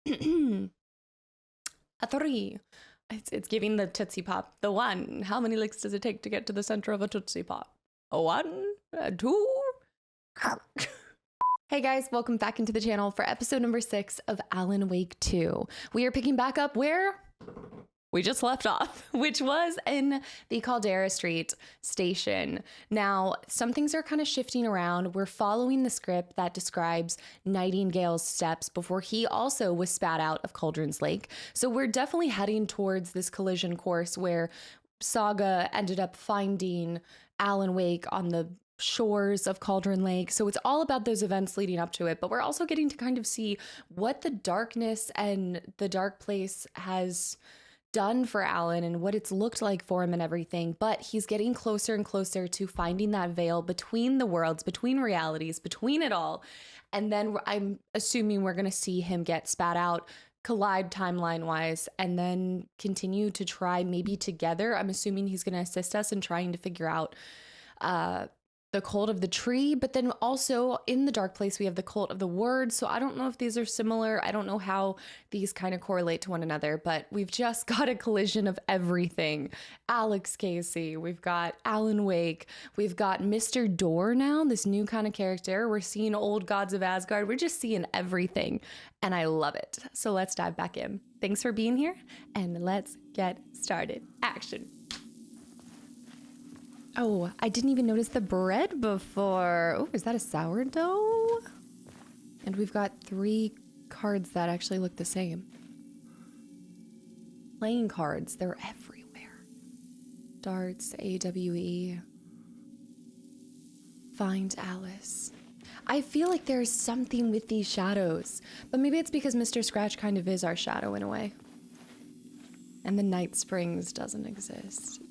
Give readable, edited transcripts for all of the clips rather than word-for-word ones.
A 3. It's giving the Tootsie Pop. The 1. How many licks does it take to get to the center of a Tootsie Pop? A 1? A 2? Hey guys, welcome back into the channel for episode number 6 of Alan Wake 2. We are picking back up where we just left off, which was in the Caldera Street station. Now, some things are kind of shifting around. We're following the script that describes Nightingale's steps before he also was spat out of Cauldron's Lake. So we're definitely heading towards this collision course where Saga ended up finding Alan Wake on the shores of Cauldron Lake. So it's all about those events leading up to it, but we're also getting to kind of see what the darkness and the dark place has done for Alan and what it's looked like for him and everything. But he's getting closer and closer to finding that veil between the worlds, between realities, between it all. And then I'm assuming we're going to see him get spat out, collide timeline wise, and then continue to try maybe together. I'm assuming he's going to assist us in trying to figure out the cult of the tree, but then also in the dark place we have the cult of the word. So I don't know if these are similar. I don't know how these kind of correlate to one another, but we've just got a collision of everything. Alex Casey, we've got Alan Wake, we've got Mr. Door now, this new kind of character. We're seeing old gods of Asgard. We're just seeing everything and I love it. So let's dive back in. Thanks for being here and let's get started. Action. Oh, I didn't even notice the bread before. Oh, is that a sourdough? And we've got 3 cards that actually look the same. Playing cards, they're everywhere. Darts, AWE. Find Alice. I feel like there's something with these shadows, but maybe it's because Mr. Scratch kind of is our shadow in a way. And the Night Springs doesn't exist.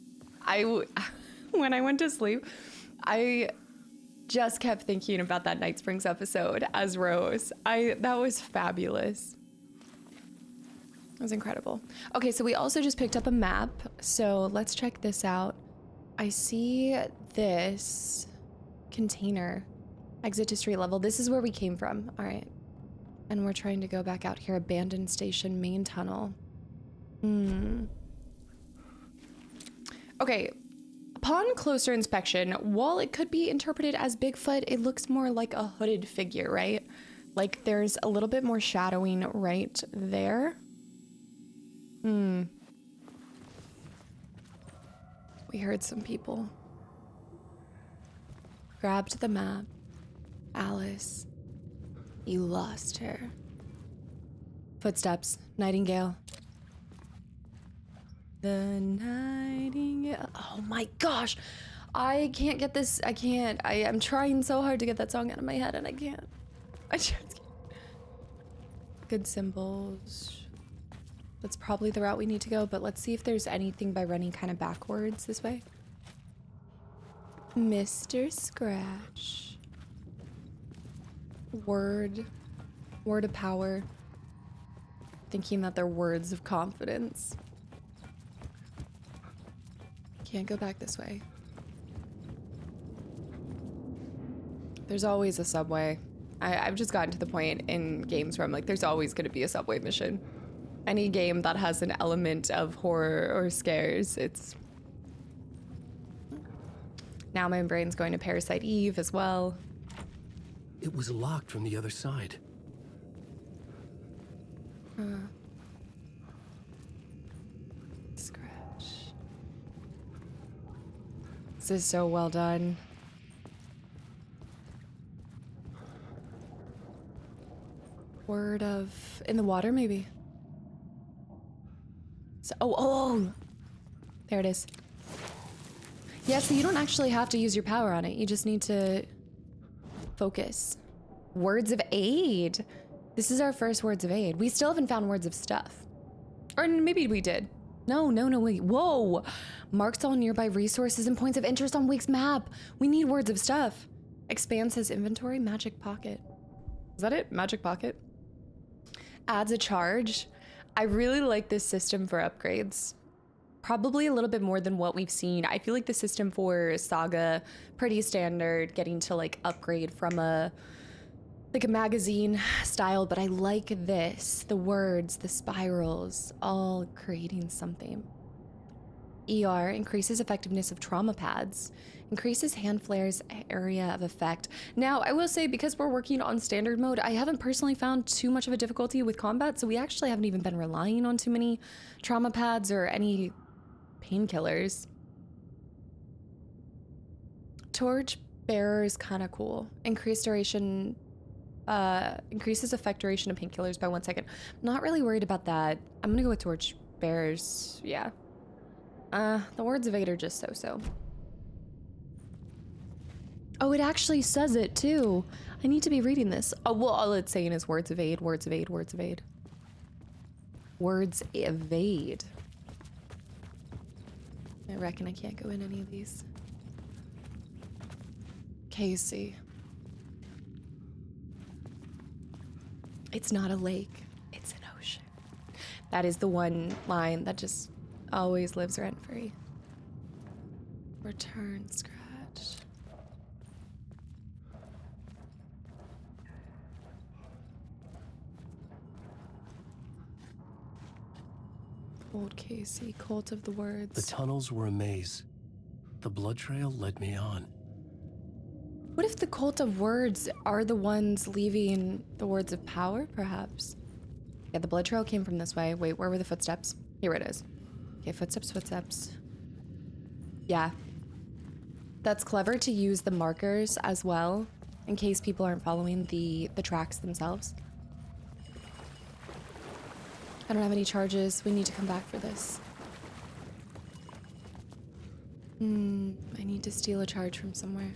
When I went to sleep, I just kept thinking about that Night Springs episode as Rose. That was fabulous. It was incredible. Okay, so we also just picked up a map. So let's check this out. I see this container. Exit to street level. This is where we came from. All right. And we're trying to go back out here. Abandoned station, main tunnel. Okay. Upon closer inspection, while it could be interpreted as Bigfoot, it looks more like a hooded figure, right? Like there's a little bit more shadowing right there. We heard some people. Grabbed the map. Alice, you lost her. Footsteps. Nightingale. The Nightingale. Oh my gosh. I can't get this. I can't. I'm trying so hard to get that song out of my head and I can't. I just can't. Good symbols. That's probably the route we need to go, but let's see if there's anything by running kind of backwards this way. Mr. Scratch. Word of power. Thinking that they're words of confidence. Can't go back this way. There's always a subway. I've just gotten to the point in games where I'm like, there's always going to be a subway mission. Any game that has an element of horror or scares, it's... Now my brain's going to Parasite Eve as well. It was locked from the other side. This is so well done. Word of... in the water, maybe? So, oh! There it is. Yeah, so you don't actually have to use your power on it. You just need to focus. Words of aid. This is our first words of aid. We still haven't found words of stuff. Or maybe we did. No, wait. Whoa! Marks all nearby resources and points of interest on Wake's map. We need words of stuff. Expands his inventory. Magic pocket. Is that it? Magic pocket? Adds a charge. I really like this system for upgrades. Probably a little bit more than what we've seen. I feel like the system for Saga, pretty standard, getting to like upgrade from a like a magazine style, but I like this. The words, the spirals, all creating something. ER increases effectiveness of trauma pads, increases hand flares area of effect. Now, I will say, because we're working on standard mode, I haven't personally found too much of a difficulty with combat, so we actually haven't even been relying on too many trauma pads or any painkillers. Torch bearer is kind of cool. Increased duration, increases effect duration of painkillers by 1 second. Not really worried about that. I'm gonna go with torch bearers, yeah. The words of aid are just so-so. Oh, it actually says it too. I need to be reading this. Oh, well, all it's saying is words of aid, words of aid, words of aid. Words of aid. I reckon I can't go in any of these. Casey. It's not a lake, it's an ocean. That is the one line that just always lives rent-free. Return scratch. Old Casey, Cult of the Words. The tunnels were a maze. The blood trail led me on. What if the Cult of Words are the ones leaving the words of power, perhaps? Yeah, the blood trail came from this way. Wait, where were the footsteps? Here it is. Okay, footsteps, footsteps. Yeah. That's clever to use the markers as well, in case people aren't following the tracks themselves. I don't have any charges. We need to come back for this. I need to steal a charge from somewhere.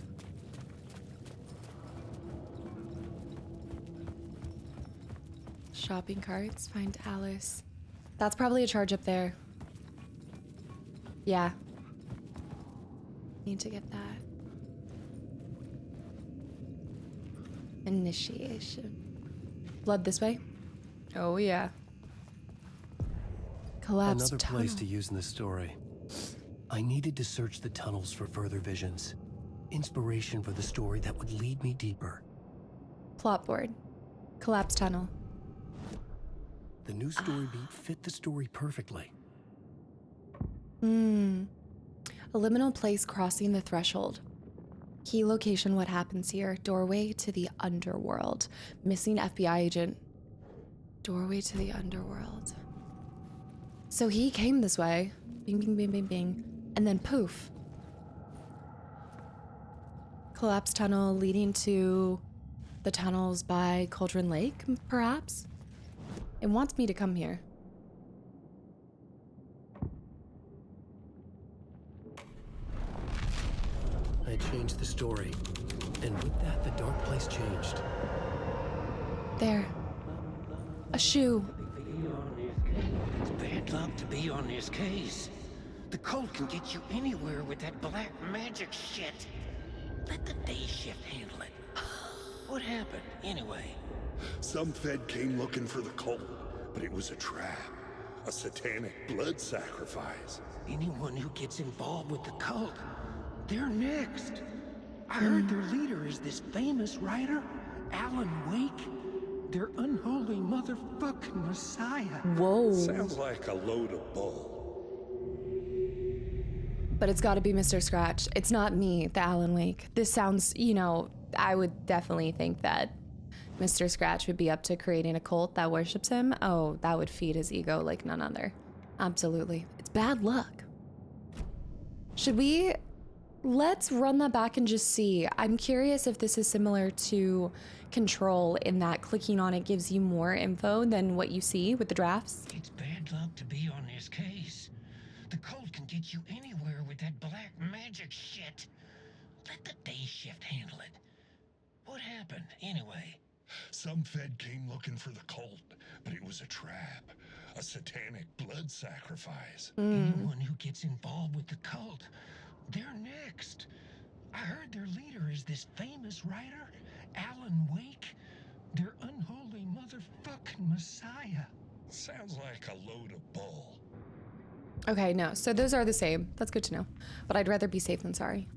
Shopping carts, find Alice. That's probably a charge up there. Yeah. Need to get that. Initiation. Blood this way? Oh yeah. Collapsed Another tunnel. place to use in the story. I needed to search the tunnels for further visions. Inspiration for the story that would lead me deeper. Plot board. Collapsed tunnel. The new story beat fit the story perfectly. A liminal place crossing the threshold. Key location, what happens here? Doorway to the underworld. Missing FBI agent. Doorway to the underworld. So he came this way. Bing, bing, bing, bing, bing. And then poof. Collapsed tunnel leading to the tunnels by Cauldron Lake, perhaps? It wants me to come here. I changed the story, and with that, the dark place changed. There. A shoe. It's bad luck to be on this case. The cult can get you anywhere with that black magic shit. Let the day shift handle it. What happened, anyway? Some Fed came looking for the cult, but it was a trap. A satanic blood sacrifice. Anyone who gets involved with the cult, they're next. I heard their leader is this famous writer, Alan Wake. Their unholy motherfucking messiah. Whoa. Sounds like a load of bull. But it's gotta be Mr. Scratch. It's not me, the Alan Wake. This sounds, you know, I would definitely think that Mr. Scratch would be up to creating a cult that worships him. Oh, that would feed his ego like none other. Absolutely. It's bad luck. Should we... Let's run that back and just see. I'm curious if this is similar to Control in that clicking on it gives you more info than what you see with the drafts. It's bad luck to be on this case. The cult can get you anywhere with that black magic shit. Let the day shift handle it. What happened, anyway? Some Fed came looking for the cult, but it was a trap. A satanic blood sacrifice. Anyone who gets involved with the cult, they're next. I heard their leader is this famous writer, Alan Wake. Their unholy motherfucking messiah. Sounds like a load of bull. Okay, no. So those are the same. That's good to know. But I'd rather be safe than sorry.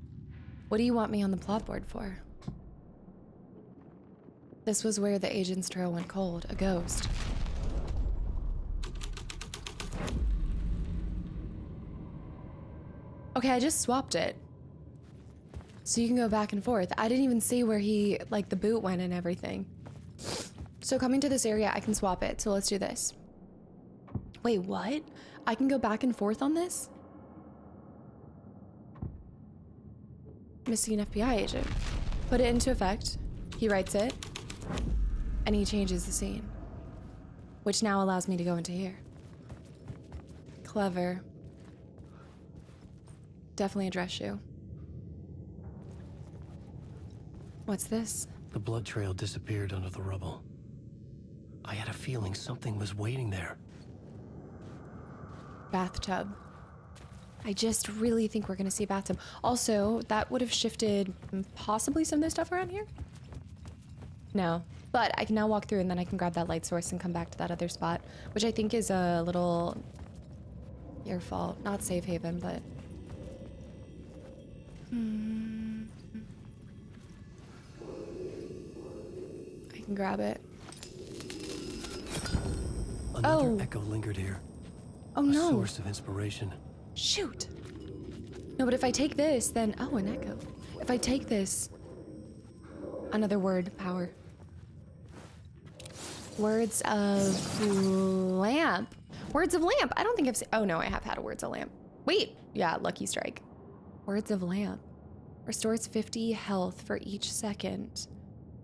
What do you want me on the plot board for? This was where the agent's trail went cold. A ghost. Okay, I just swapped it. So you can go back and forth. I didn't even see where he, like, the boot went and everything. So coming to this area, I can swap it. So let's do this. Wait, what? I can go back and forth on this? Missing an FBI agent. Put it into effect. He writes it. And he changes the scene. Which now allows me to go into here. Clever. Definitely a dress shoe. What's this? The blood trail disappeared under the rubble. I had a feeling something was waiting there. Bathtub. I just really think we're gonna see a bathtub. Also, that would have shifted possibly some of this stuff around here? No. But I can now walk through and then I can grab that light source and come back to that other spot, which I think is a little... your fault. Not safe haven, but... I can grab it. Another echo lingered here. Oh A no. source of inspiration. Shoot. No, but if I take this, then... oh, an echo. If I take this... another word, power. Words of lamp. Words of lamp. I don't think I've seen... oh no, I have had a words of lamp. Wait. Yeah, lucky strike. Words of lamp. Restores 50 health for each second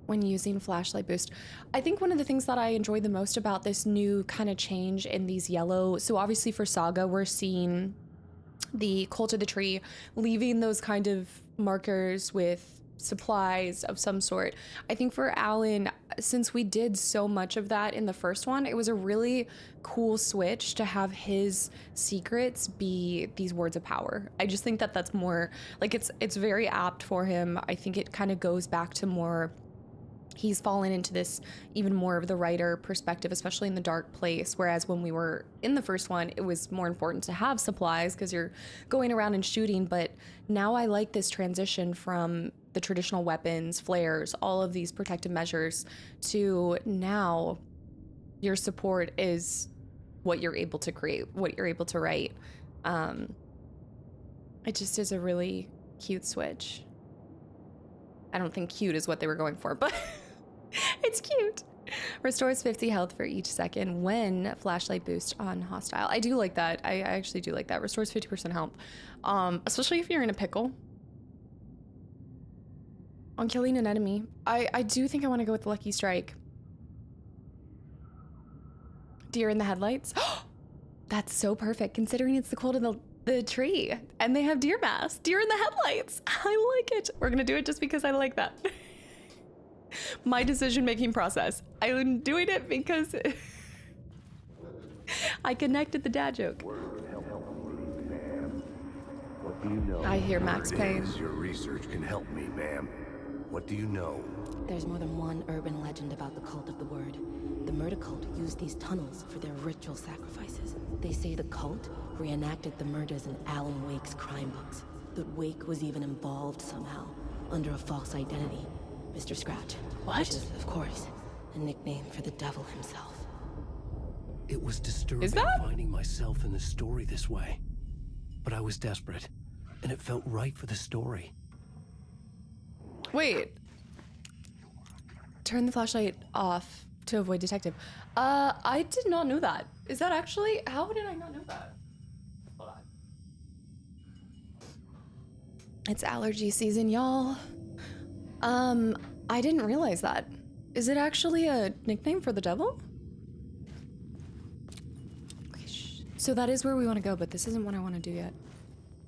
when using flashlight boost. I think one of the things that I enjoyed the most about this new kind of change in these yellow... so obviously for Saga, we're seeing the cult of the tree leaving those kind of markers with supplies of some sort. I think for Alan, since we did so much of that in the first one, it was a really cool switch to have his secrets be these words of power. I just think that that's more like it's very apt for him. I think it kind of goes back to more... he's fallen into this even more of the writer perspective, especially in the dark place. Whereas when we were in the first one, it was more important to have supplies because you're going around and shooting. But now I like this transition from the traditional weapons, flares, all of these protective measures to now your support is what you're able to create, what you're able to write. It just is a really cute switch. I don't think cute is what they were going for, but it's cute. Restores 50 health for each second when flashlight boost on hostile. I do like that. I actually do like that. Restores 50% health. Especially if you're in a pickle. On killing an enemy. I do think I want to go with the lucky strike. Deer in the headlights. That's so perfect considering it's the cult of the tree and they have deer masks. Deer in the headlights. I like it. We're gonna do it just because I like that. My decision-making process. I'm doing it because I connected the dad joke. What do you know? I hear Max Payne. Your research can help me, ma'am. What do you know? There's more than one urban legend about the cult of the word. The murder cult used these tunnels for their ritual sacrifices. They say the cult reenacted the murders in Alan Wake's crime books. That Wake was even involved somehow, under a false identity. Mr. Scratch. What? Which is, of course, a nickname for the devil himself. It was disturbing finding myself in the story this way. But I was desperate, and it felt right for the story. Wait. Turn the flashlight off to avoid detective. I did not know that. Is that actually... how did I not know that? Hold on. It's allergy season, y'all. I didn't realize that. Is it actually a nickname for the devil? Okay, so that is where we want to go, but this isn't what I want to do yet.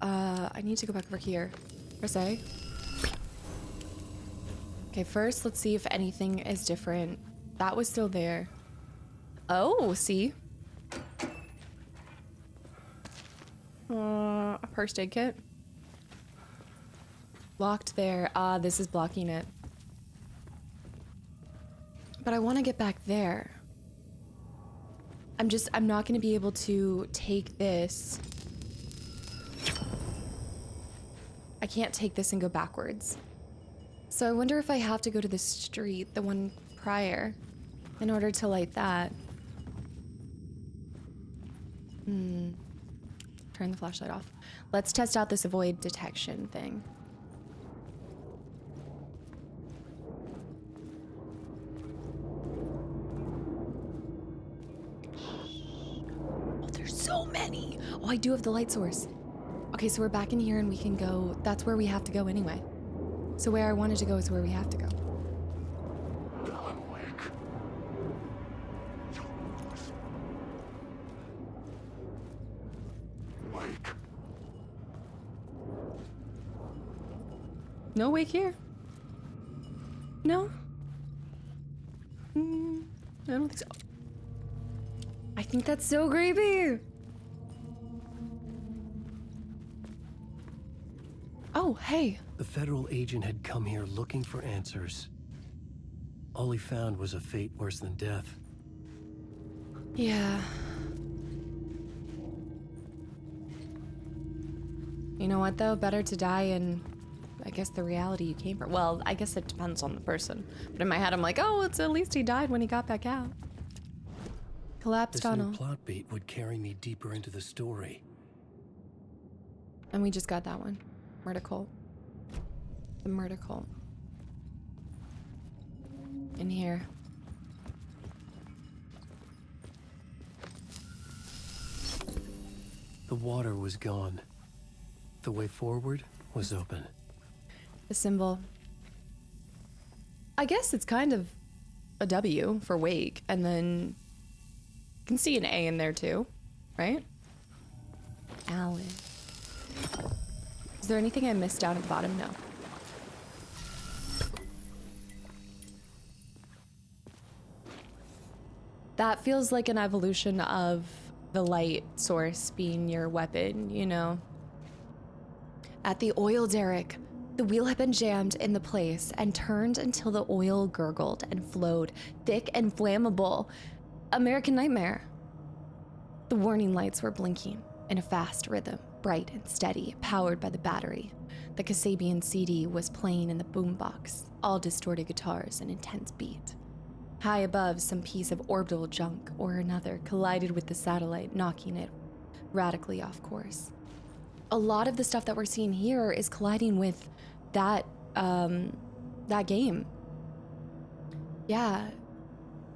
I need to go back over here. Press A. Okay, first, let's see if anything is different. That was still there. Oh, see? A first aid kit. Locked there. Ah, this is blocking it. But I want to get back there. I'm not going to be able to take this. I can't take this and go backwards. So I wonder if I have to go to the street, the one prior in order to light that. Turn the flashlight off. Let's test out this avoid detection thing. Oh, there's so many. Oh, I do have the light source. Okay, so we're back in here and we can go. That's where we have to go anyway. So where I wanted to go is where we have to go. No wake here? No? I don't think so. I think that's so creepy. Oh, hey. The federal agent had come here looking for answers. All he found was a fate worse than death. Yeah. You know what, though? Better to die in, I guess, the reality you came from. Well, I guess it depends on the person. But in my head, I'm like, oh, it's at least he died when he got back out. Collapsed This tunnel. new plot beat would carry me deeper into the story. And we just got that one. Murder cult. The murder cult. In here. The water was gone. The way forward was open. The symbol. I guess it's kind of a W for wake, and then you can see an A in there too, right? Alan. Is there anything I missed down at the bottom? No. That feels like an evolution of the light source being your weapon, you know? At the oil derrick, the wheel had been jammed in the place and turned until the oil gurgled and flowed, thick and flammable. American Nightmare. The warning lights were blinking in a fast rhythm, bright and steady, powered by the battery. The Kasabian CD was playing in the boombox, all distorted guitars and intense beat. High above, some piece of orbital junk or another collided with the satellite, knocking it radically off course. A lot of the stuff that we're seeing here is colliding with that game. Yeah,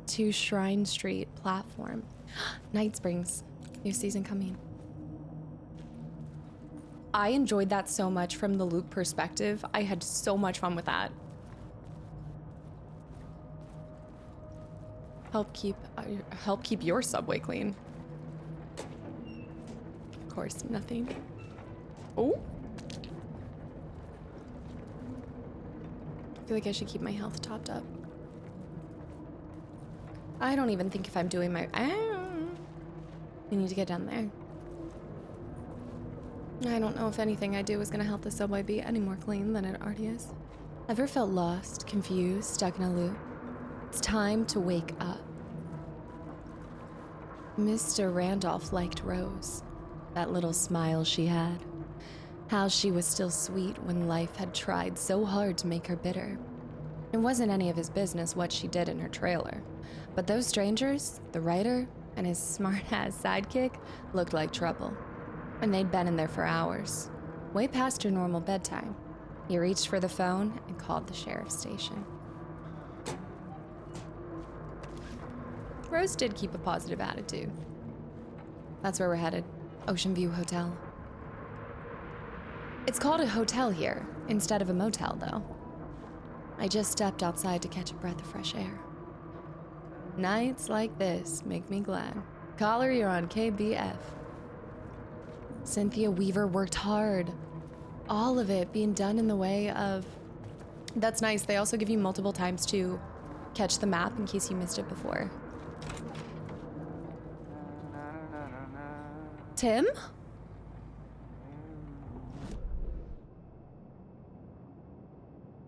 to Shrine Street platform. Night Springs, new season coming. I enjoyed that so much from the Luke perspective. I had so much fun with that. Help keep your subway clean. Of course, nothing. Oh. I feel like I should keep my health topped up. I don't even think if I'm doing my... We need to get down there. I don't know if anything I do is gonna help the subway be any more clean than it already is. Ever felt lost, confused, stuck in a loop? It's time to wake up. Mr. Randolph liked Rose. That little smile she had. How she was still sweet when life had tried so hard to make her bitter. It wasn't any of his business what she did in her trailer. But those strangers, the writer, and his smart-ass sidekick, looked like trouble. And they'd been in there for hours, way past her normal bedtime. He reached for the phone and called the sheriff's station. Rose did keep a positive attitude. That's where we're headed. Ocean View Hotel. It's called a hotel here, instead of a motel, though. I just stepped outside to catch a breath of fresh air. Nights like this make me glad. Caller, you're on KBF. Cynthia Weaver worked hard. All of it being done in the way of... That's nice. They also give you multiple times to catch the map in case you missed it before. Tim?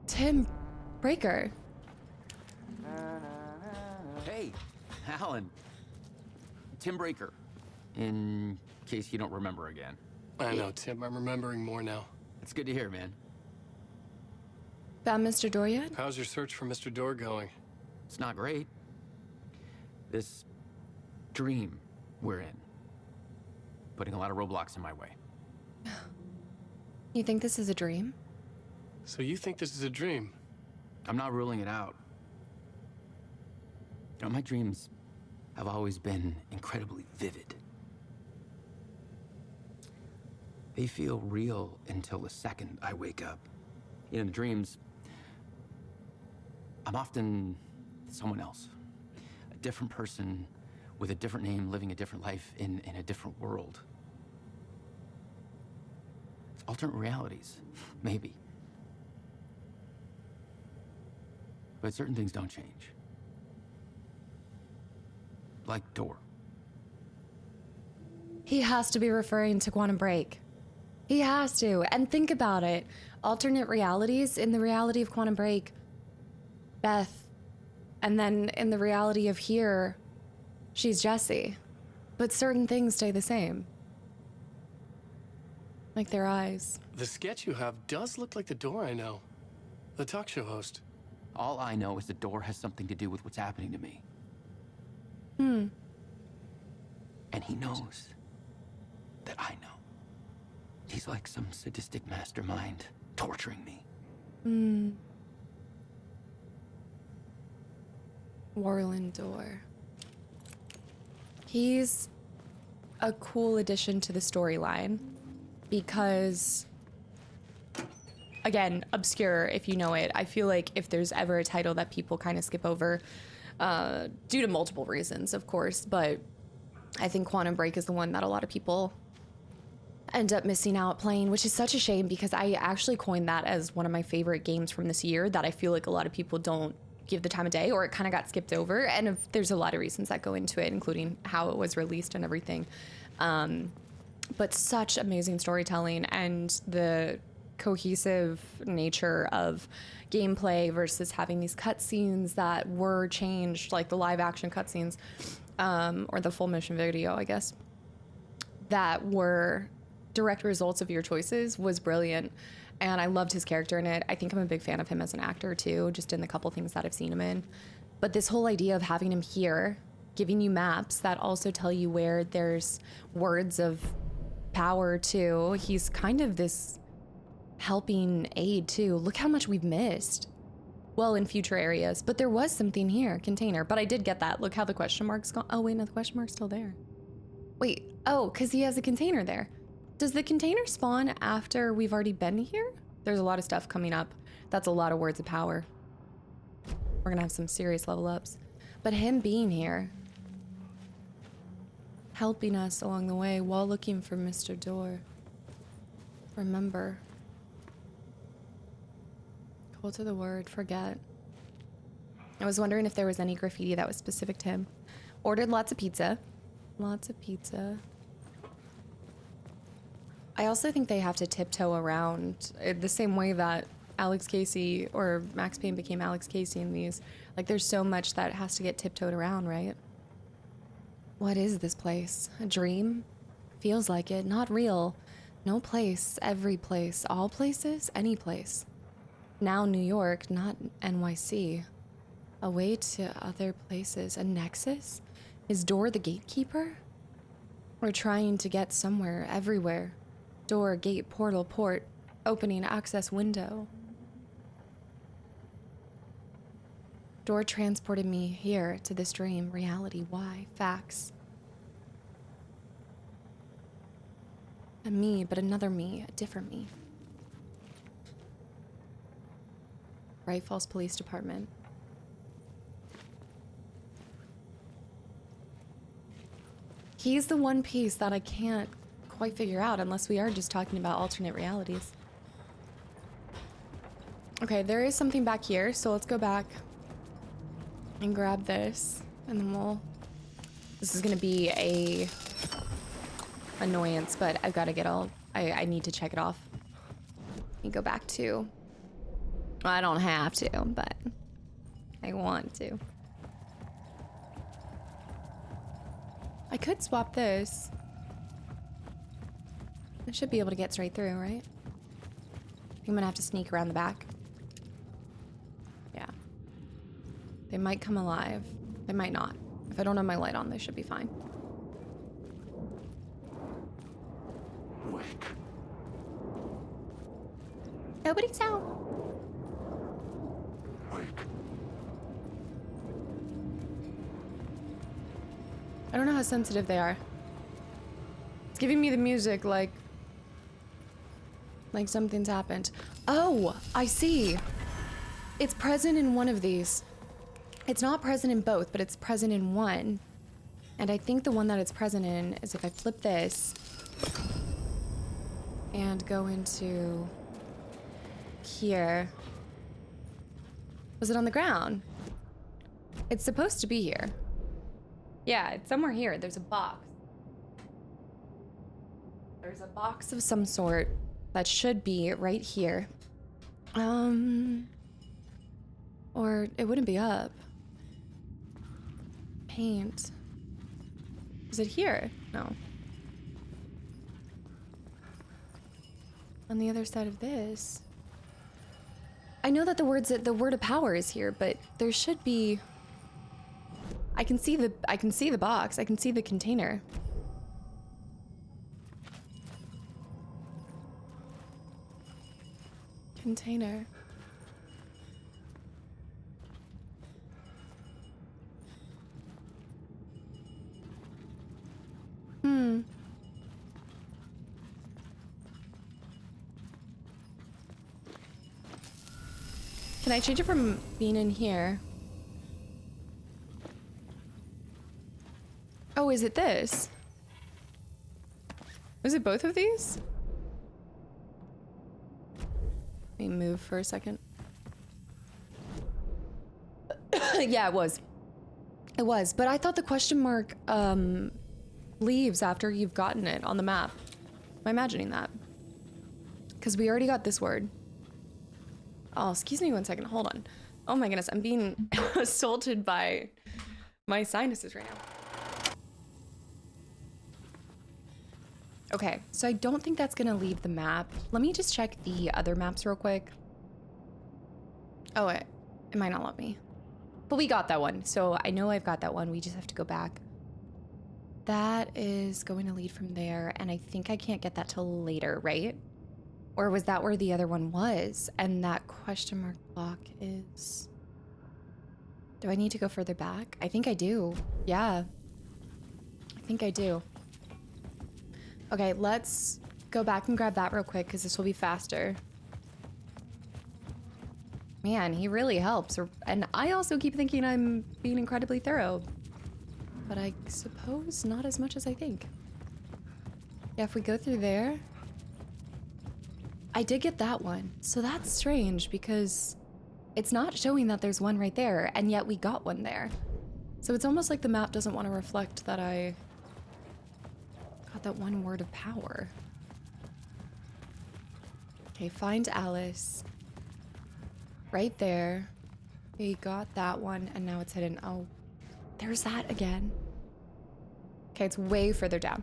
Tim Breaker. Hey, Alan. Tim Breaker. In case you don't remember again. I know, Tim. I'm remembering more now. It's good to hear, man. Found Mr. Door yet? How's your search for Mr. Door going? It's not great. This dream we're in, putting a lot of roadblocks in my way. You think this is a dream? So you think this is a dream? I'm not ruling it out. You know, my dreams have always been incredibly vivid. They feel real until the second I wake up. In the dreams, I'm often someone else. A different person with a different name, living a different life in a different world. It's alternate realities, maybe. But certain things don't change. Like Door. He has to be referring to Quantum Break. He has to. And think about it. Alternate realities, in the reality of Quantum Break, Beth. And then in the reality of here, she's Jessie. But certain things stay the same. Like their eyes. The sketch you have does look like the Door I know. The talk show host. All I know is the Door has something to do with what's happening to me. Hmm. And he knows that I know. He's like some sadistic mastermind torturing me. Hmm. Warland Door. He's a cool addition to the storyline because, again, obscure if you know it. I feel like if there's ever a title that people kind of skip over, due to multiple reasons, of course, but I think Quantum Break is the one that a lot of people end up missing out playing, which is such a shame because I actually coined that as one of my favorite games from this year that I feel like a lot of people don't give the time of day, or it kind of got skipped over. And there's a lot of reasons that go into it, including how it was released and everything. But such amazing storytelling and the cohesive nature of gameplay versus having these cutscenes that were changed, like the live action cutscenes, or the full motion video, I guess, that were direct results of your choices was brilliant. And I loved his character in it. I think I'm a big fan of him as an actor too, just in the couple things that I've seen him in. But this whole idea of having him here, giving you maps that also tell you where there's words of power too. He's kind of this helping aid too. Look how much we've missed. Well, in future areas, but there was something here, container. But I did get that. Look how the question mark's gone. Oh wait, no, the question mark's still there. Wait, oh, because he has a container there. Does the container spawn after we've already been here? There's a lot of stuff coming up. That's a lot of words of power. We're gonna have some serious level ups. But him being here, helping us along the way while looking for Mr. Door. Remember. Call to the word, forget. I was wondering if there was any graffiti that was specific to him. Ordered lots of pizza. Lots of pizza. I also think they have to tiptoe around the same way that Alex Casey or Max Payne became Alex Casey in these. Like, there's so much that has to get tiptoed around, right? What is this place? A dream? Feels like it. Not real. No place. Every place. All places? Any place. Now New York, not NYC. A way to other places. A nexus? Is Door the gatekeeper? We're trying to get somewhere, everywhere. Door, gate, portal, port, opening, access, window. Door transported me here to this dream, reality, why, facts. A me, but another me, a different me. Bright Falls Police Department. He's the one piece that I can't quite figure out unless we are just talking about alternate realities. Okay, there is something back here, so let's go back and grab this, and then we'll... This is gonna be a annoyance, but I've got to get all... I need to check it off. Let me go back to... Well, I don't have to, but I want to. I could swap this. I should be able to get straight through, right? I'm gonna have to sneak around the back. Yeah. They might come alive. They might not. If I don't have my light on, they should be fine. Wake. Nobody's out. Wake. I don't know how sensitive they are. It's giving me the music like something's happened. Oh, I see. It's present in one of these. It's not present in both, but it's present in one. And I think the one that it's present in is if I flip this and go into here. Was it on the ground? It's supposed to be here. Yeah, it's somewhere here. There's a box. There's a box of some sort that should be right here. Or it wouldn't be up. Paint. Is it here? No. On the other side of this. I know that the word of power is here, but there should be. I can see the box. I can see the container. Container. Can I change it from being in here? Oh, is it this? Was it both of these? Let me move for a second. Yeah, it was. It was, but I thought the question mark leaves after you've gotten it on the map. Am I imagining that? Because we already got this word. Oh, excuse me one second. Hold on. Oh my goodness, I'm being assaulted by my sinuses right now. Okay, so I don't think that's gonna leave the map. Let me just check the other maps real quick. Oh, it might not let me. But we got that one, so I know I've got that one. We just have to go back. That is going to lead from there, and I think I can't get that till later, right? Or was that where the other one was? And that question mark block is... Do I need to go further back? I think I do. Yeah. I think I do. Okay, let's go back and grab that real quick, because this will be faster. Man, he really helps. And I also keep thinking I'm being incredibly thorough. But I suppose not as much as I think. Yeah, if we go through there... I did get that one. So that's strange because it's not showing that there's one right there, and yet we got one there. So it's almost like the map doesn't want to reflect that I got that one word of power. Okay, find Alice. Right there. We got that one, and now it's hidden. Oh, there's that again. Okay, it's way further down.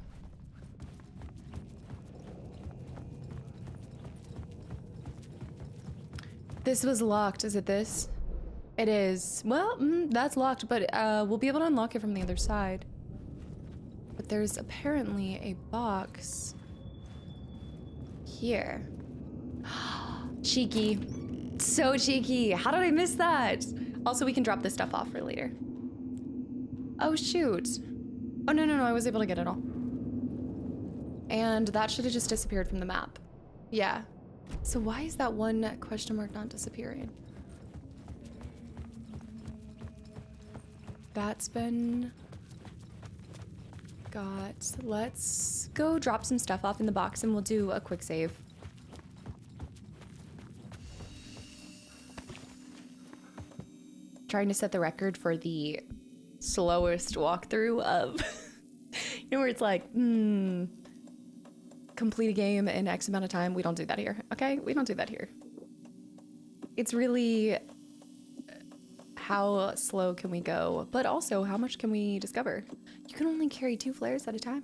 This was locked. Is it this? It is. Well, that's locked, but we'll be able to unlock it from the other side. But there's apparently a box here. Cheeky. So cheeky. How did I miss that? Also, we can drop this stuff off for later. Oh, shoot. Oh, no, I was able to get it all. And that should have just disappeared from the map. Yeah. So why is that one question mark not disappearing? That's been got. Let's go drop some stuff off in the box and we'll do a quick save. Trying to set the record for the slowest walkthrough of, you know, where it's like, complete a game in X amount of time. We don't do that here, okay? We don't do that here. It's really how slow can we go, but also how much can we discover? You can only carry 2 flares at a time.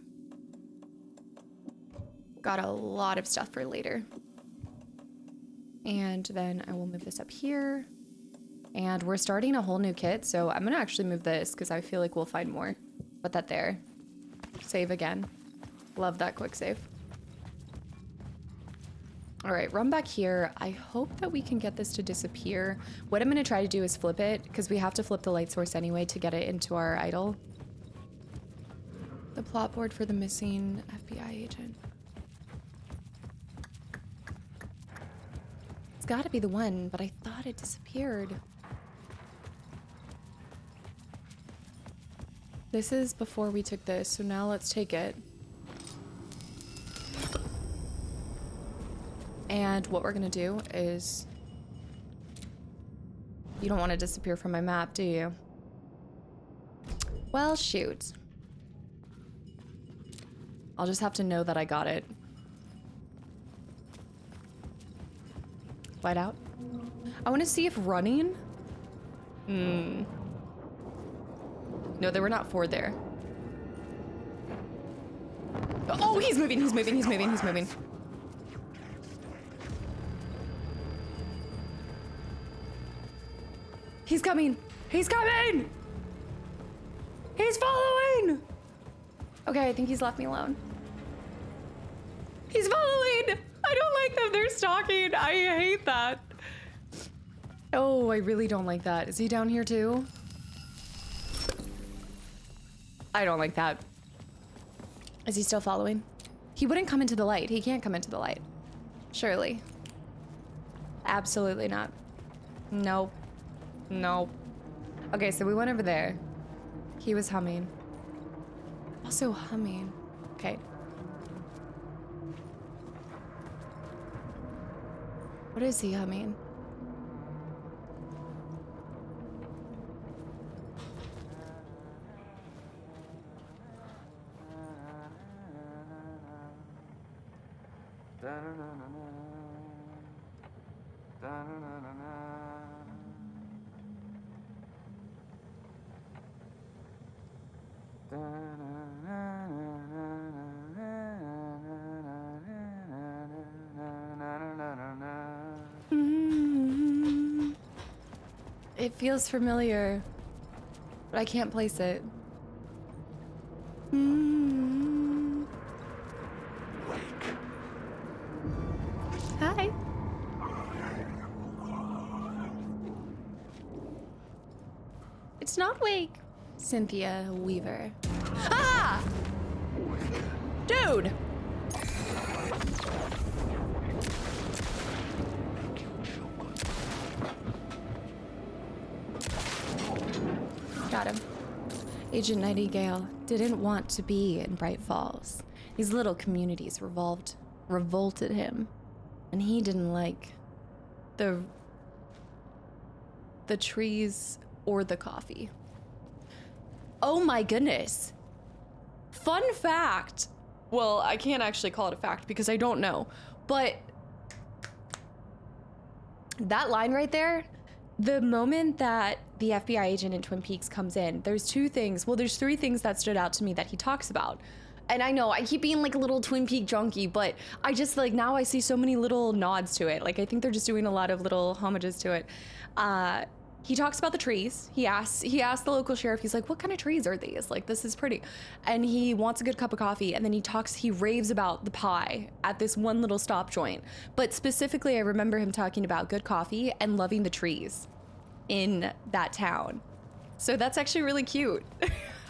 Got a lot of stuff for later. And then I will move this up here. And we're starting a whole new kit, so I'm gonna actually move this because I feel like we'll find more. Put that there. Save again. Love that quick save. All right, run back here. I hope that we can get this to disappear. What I'm gonna try to do is flip it because we have to flip the light source anyway to get it into our idol. The plot board for the missing FBI agent. It's gotta be the one, but I thought it disappeared. This is before we took this, so now let's take it. And what we're gonna do is... You don't want to disappear from my map, do you? Well, shoot. I'll just have to know that I got it. White out. I want to see if running... No, there were not 4 there. Oh, he's moving, he's moving, he's moving, he's moving. He's coming! He's coming! He's following! Okay, I think he's left me alone. He's following! I don't like them, they're stalking. I hate that. Oh, I really don't like that. Is he down here too? I don't like that. Is he still following? He wouldn't come into the light. He can't come into the light. Surely. Absolutely not. Nope. Nope. Okay, so we went over there. He was humming. Also humming. Okay. What is he humming? It feels familiar, but I can't place it. Hi. It's not Wake. Cynthia Weaver. Ah! Dude! Got him. Agent Nightingale didn't want to be in Bright Falls. These little communities revolted him. And he didn't like the trees or the coffee. Oh my goodness. Fun fact. Well, I can't actually call it a fact because I don't know. But that line right there, the moment that the FBI agent in Twin Peaks comes in, there's 2 things. Well, there's 3 things that stood out to me that he talks about. And I know I keep being like a little Twin Peak junkie, but I just like now I see so many little nods to it. Like I think they're just doing a lot of little homages to it. He talks about the trees. He asks the local sheriff, he's like, what kind of trees are these? Like, this is pretty. And he wants a good cup of coffee. And then he raves about the pie at this one little stop joint. But specifically, I remember him talking about good coffee and loving the trees in that town. So that's actually really cute.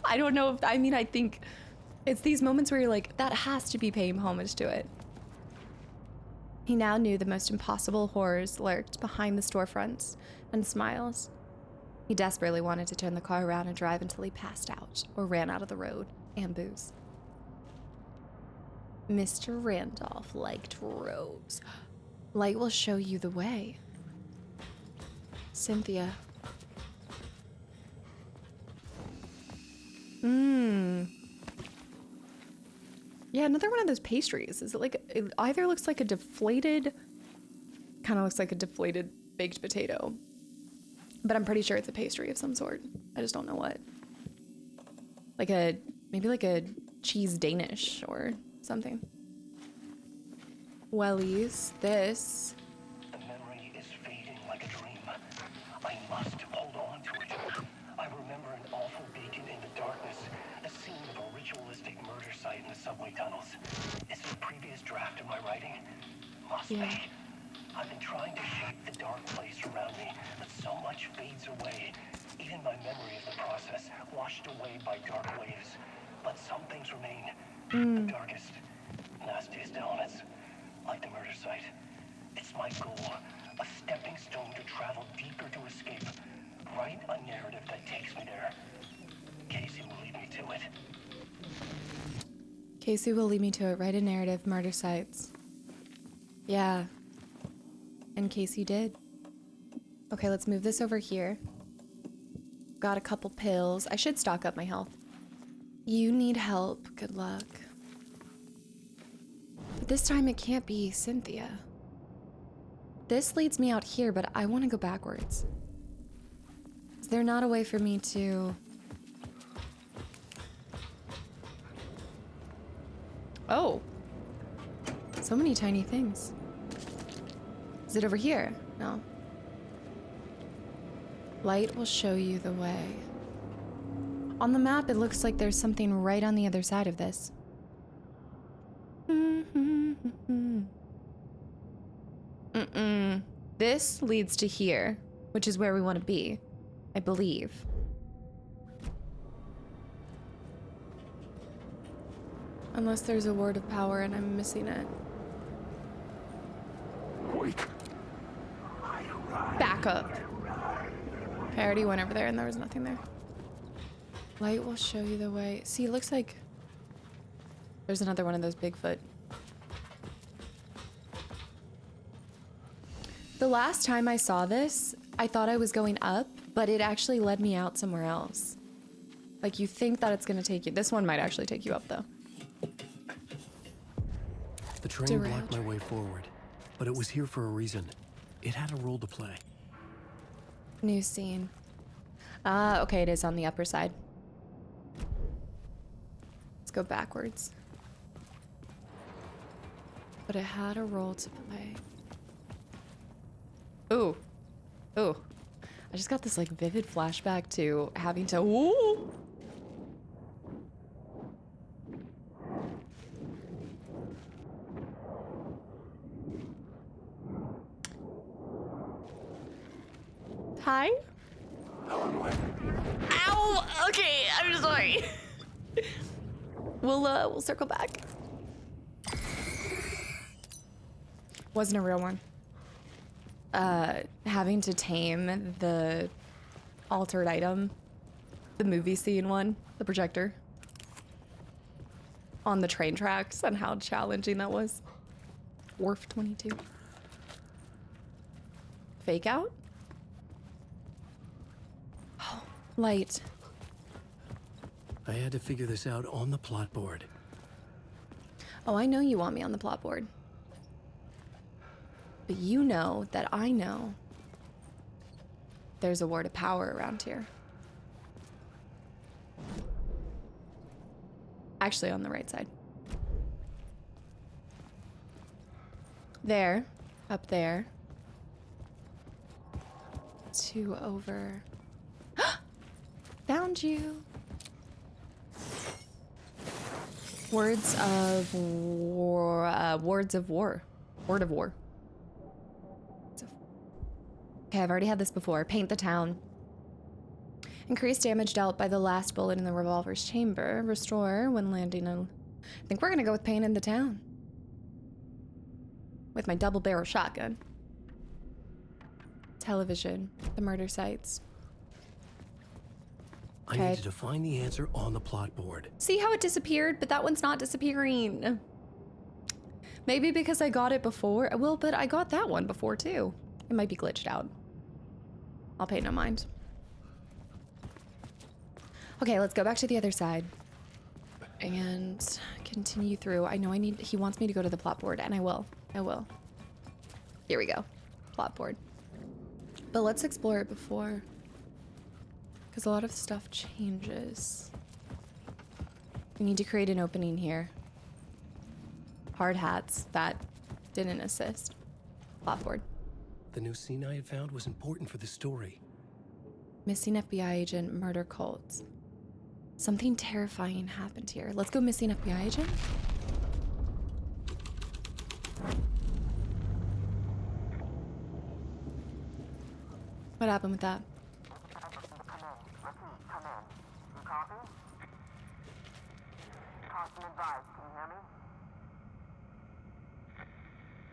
I don't know if, I think it's these moments where you're like, that has to be paying homage to it. He now knew the most impossible horrors lurked behind the storefronts and smiles. He desperately wanted to turn the car around and drive until he passed out or ran out of the road and booze. Mr. Randolph liked roads. Light will show you the way. Cynthia. Yeah, another one of those pastries. Is it like, it either looks like a deflated, kind of looks like a deflated baked potato, but I'm pretty sure it's a pastry of some sort. I just don't know what. Maybe like a cheese Danish or something. Wellies, this. The memory is fading like a dream. I must me. I've been trying to shape the dark place around me, but so much fades away. Even my memory of the process, washed away by dark waves. But some things remain. The darkest, nastiest elements, like the murder site. It's my goal, a stepping stone to travel deeper to escape. Write a narrative that takes me there. Casey will lead me to it. Casey will lead me to it. Write a narrative, murder sites. Yeah. And Casey did. Okay, let's move this over here. Got a couple pills. I should stock up my health. You need help. Good luck. But this time it can't be Cynthia. This leads me out here, but I want to go backwards. Is there not a way for me to... Oh. So many tiny things. Is it over here? No. Light will show you the way. On the map, it looks like there's something right on the other side of this. This leads to here, which is where we want to be, I believe. Unless there's a word of power and I'm missing it. Back up. I already went over there and there was nothing there. Light will show you the way. See, it looks like there's another one of those Bigfoot. The last time I saw this, I thought I was going up, but it actually led me out somewhere else. Like, you think that it's gonna take you. This one might actually take you up, though. The train blocked my way forward, but it was here for a reason. It had a role to play. New scene. Ah, okay, it is on the upper side. Let's go backwards. But it had a role to play. Ooh. Ooh. I just got this, like, vivid flashback to having to... Ooh! Hi? Ow! Okay, I'm sorry. We'll circle back. Wasn't a real one. Having to tame the altered item, the movie scene one, the projector, on the train tracks, and how challenging that was. Wharf 22. Fake out? Oh, light. I had to figure this out on the plot board. Oh, I know you want me on the plot board. But you know that I know there's a word of power around here. Actually, on the right side. There. Up there. 2 over. Found you. Words of war. Words of war. Word of war. Okay, I've already had this before. Paint the town. Increase damage dealt by the last bullet in the revolver's chamber. Restore when landing on... I think we're gonna go with paint in the town. With my double barrel shotgun. Television. The murder sites. I needed to find the answer on the plot board. See how it disappeared? But that one's not disappearing. Maybe because I got it before. Well, but I got that one before too. It might be glitched out. I'll pay no mind. Okay, let's go back to the other side. And continue through. I know he wants me to go to the plot board, and I will. I will. Here we go. Plot board. But let's explore it before. Because a lot of stuff changes. We need to create an opening here. Hard hats. That didn't assist. Plot board. The new scene I had found was important for the story. Missing FBI agent, murder cults. Something terrifying happened here. Let's go missing FBI agent. What happened with that?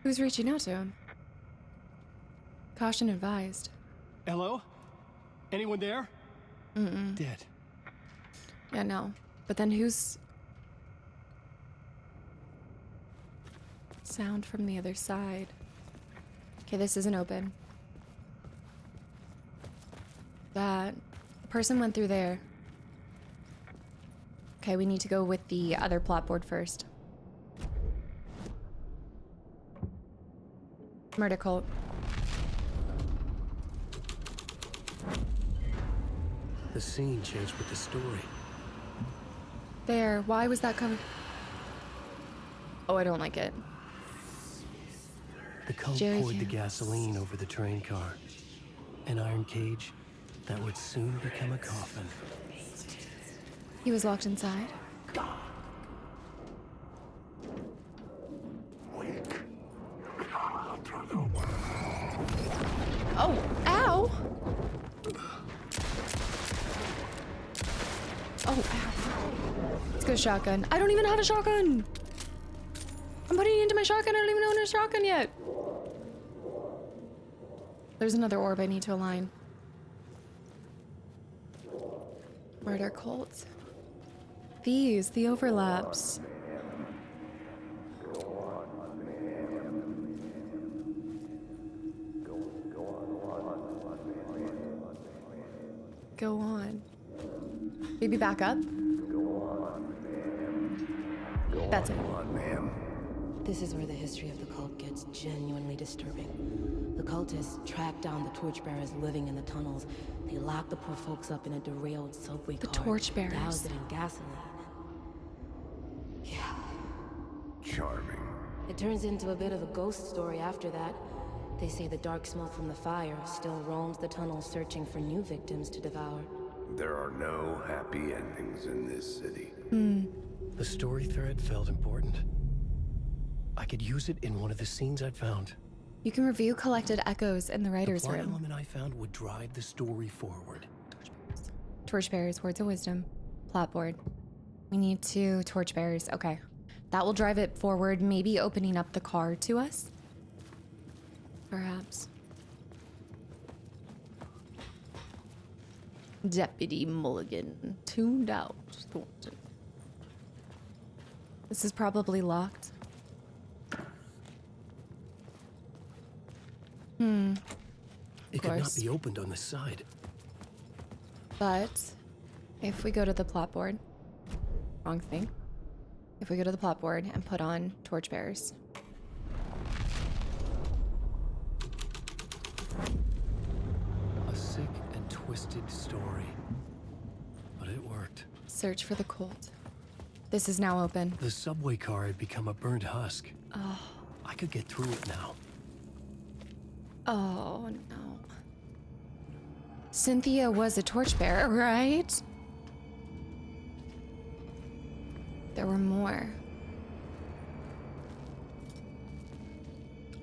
Who's reaching out to him? Caution advised. Hello? Anyone there? Dead. Yeah, no. But then who's... Sound from the other side. Okay, this isn't open. That person went through there. Okay, we need to go with the other plot board first. Murder cult. The scene changed with the story. There, why was that covered? Oh, I don't like it. The cult Jerry poured the cans. gasoline over the train car. An iron cage that would soon become a coffin. He was locked inside. Oh, ow! Oh, ow. Let's go shotgun. I don't even have a shotgun! I'm putting it into my shotgun. I don't even own a shotgun yet. There's another orb I need to align. Murder cult. These, the overlaps. Go on. Maybe back up? That's it. This is where the history of the cult gets genuinely disturbing. The cultists track down the torchbearers living in the tunnels. They lock the poor folks up in a derailed subway car. torchbearers. Douse it in gasoline. Yeah. Charming. It turns into a bit of a ghost story after that. They say the dark smoke from the fire still roams the tunnels searching for new victims to devour. There are no happy endings in this city. The story thread felt important. I could use it in one of the scenes I'd found. You can review collected echoes in the The writer's plot room. element I found would drive the story forward. Torchbearers, words of wisdom. Plot board. We need two torchbearers. Okay. That will drive it forward, maybe opening up the car to us. Perhaps. Deputy Mulligan. Tuned out. Thornton. This is probably locked. It could not course. be opened on the side. But if we go to the plot board, wrong thing. If we go to the plot board and put on torchbearers. A sick and twisted story. But it worked. Search for the cult. This is now open. The subway car had become a burnt husk. Oh. I could get through it now. Oh no. Cynthia was a torchbearer, right? There were more.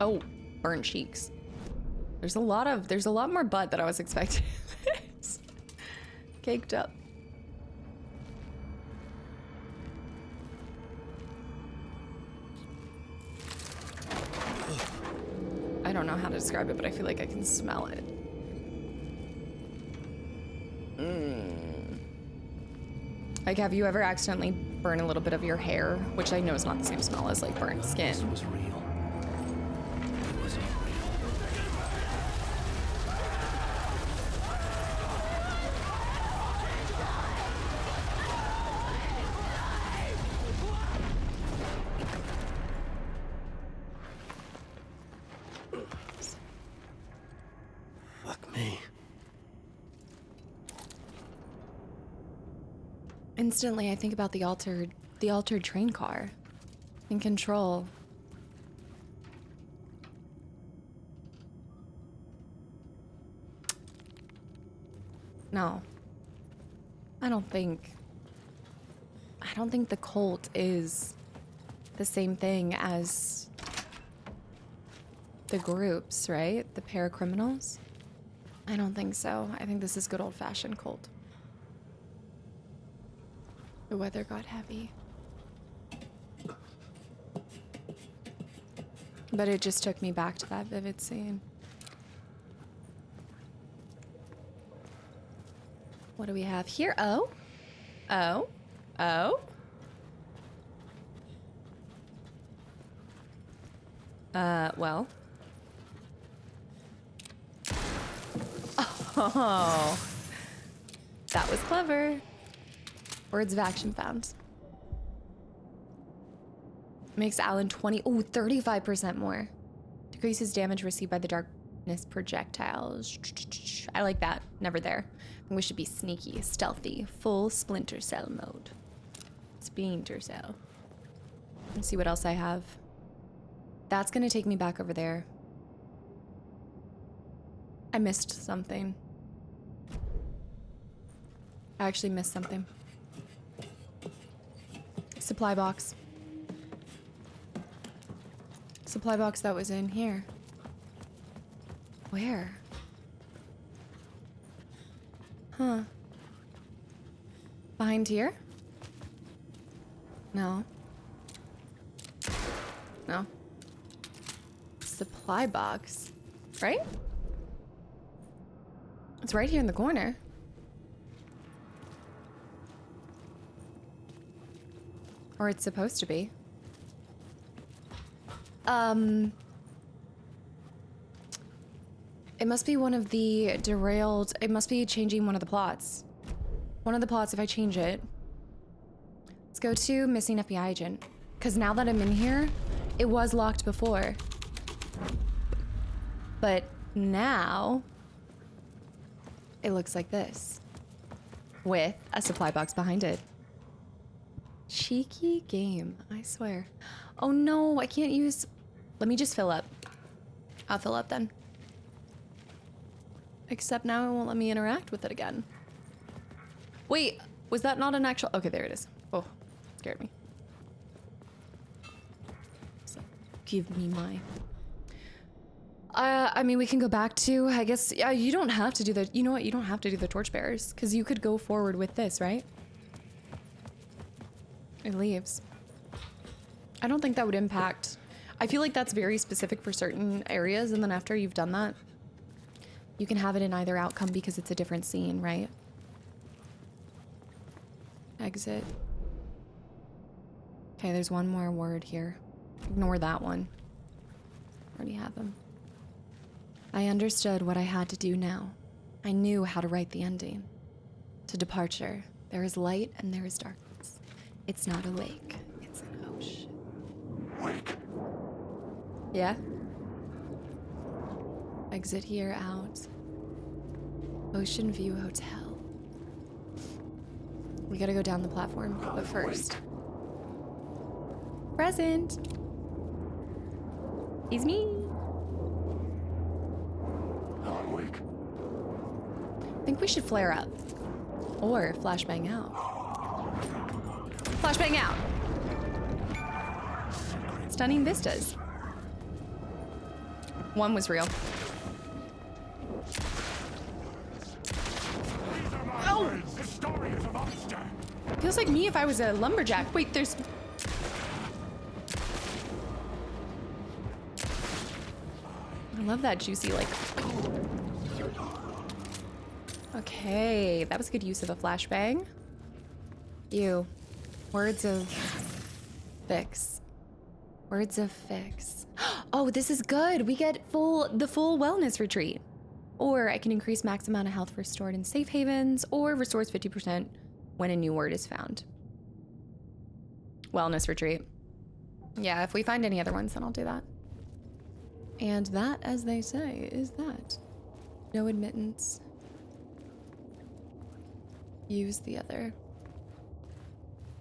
Oh, burnt cheeks. There's a lot more butt than I was expecting. Caked up. I don't know how to describe it, but I feel like I can smell it. Like, have you ever accidentally burned a little bit of your hair? Which I know is not the same smell as, like, burnt This skin. was real. It wasn't real. Fuck me. Instantly, I think about the altered train car. In control. No. I don't think the cult is the same thing as the groups, right? The paracriminals. I don't think so. I think this is good old-fashioned cold. The weather got heavy. But it just took me back to that vivid scene. What do we have here? Oh. Oh. Oh. Well. Oh. That was clever. Words of action found. Makes Alan 35% more. Decreases damage received by the darkness projectiles. I like that. Never there. I think we should be sneaky, stealthy, full Splinter Cell mode. Splinter Cell. Let's see what else I have. That's gonna take me back over there. I missed something. I actually missed something. Supply box. Supply box that was in here. Where? Huh. Behind here? No. No. Supply box. Right? It's right here in the corner. Or it's supposed to be. It must be one of the derailed... It must be changing one of the plots. One of the plots, if I change it. Let's go to missing FBI agent. Because now that I'm in here, it was locked before. But now... it looks like this. With a supply box behind it. Cheeky game, I swear. Oh no, I can't use... Let me just fill up. I'll fill up then. Except now it won't let me interact with it again. Wait, was that not an actual... Okay, there it is. Oh, scared me. So, give me my... I mean, we can go back to, I guess, yeah, you don't have to do the... You know what? You don't have to do the torchbearers. Because you could go forward with this, right? It leaves. I don't think that would impact... I feel like that's very specific for certain areas, and then after you've done that, you can have it in either outcome because it's a different scene, right? Exit. Okay, there's one more word here. Ignore that one. Already have them. I understood what I had to do now. I knew how to write the ending. To departure, there is light and there is darkness. It's not a lake, it's an ocean. Wake. Yeah? Exit here, out. Ocean View Hotel. We gotta go down the platform, but first. Present! It's me! Alan Wake. I think we should flare up. Or flashbang out. Flashbang out! Stunning vistas. One was real. Oh! Feels like me if I was a lumberjack. Wait, there's... I love that juicy, like... Okay, that was a good use of a flashbang. Ew. Words of fix. Words of fix. Oh, this is good. We get the full wellness retreat. Or I can increase max amount of health restored in safe havens, or restores 50% when a new word is found. Wellness retreat. Yeah, if we find any other ones, then I'll do that. And that, as they say, is that. No admittance. Use the other.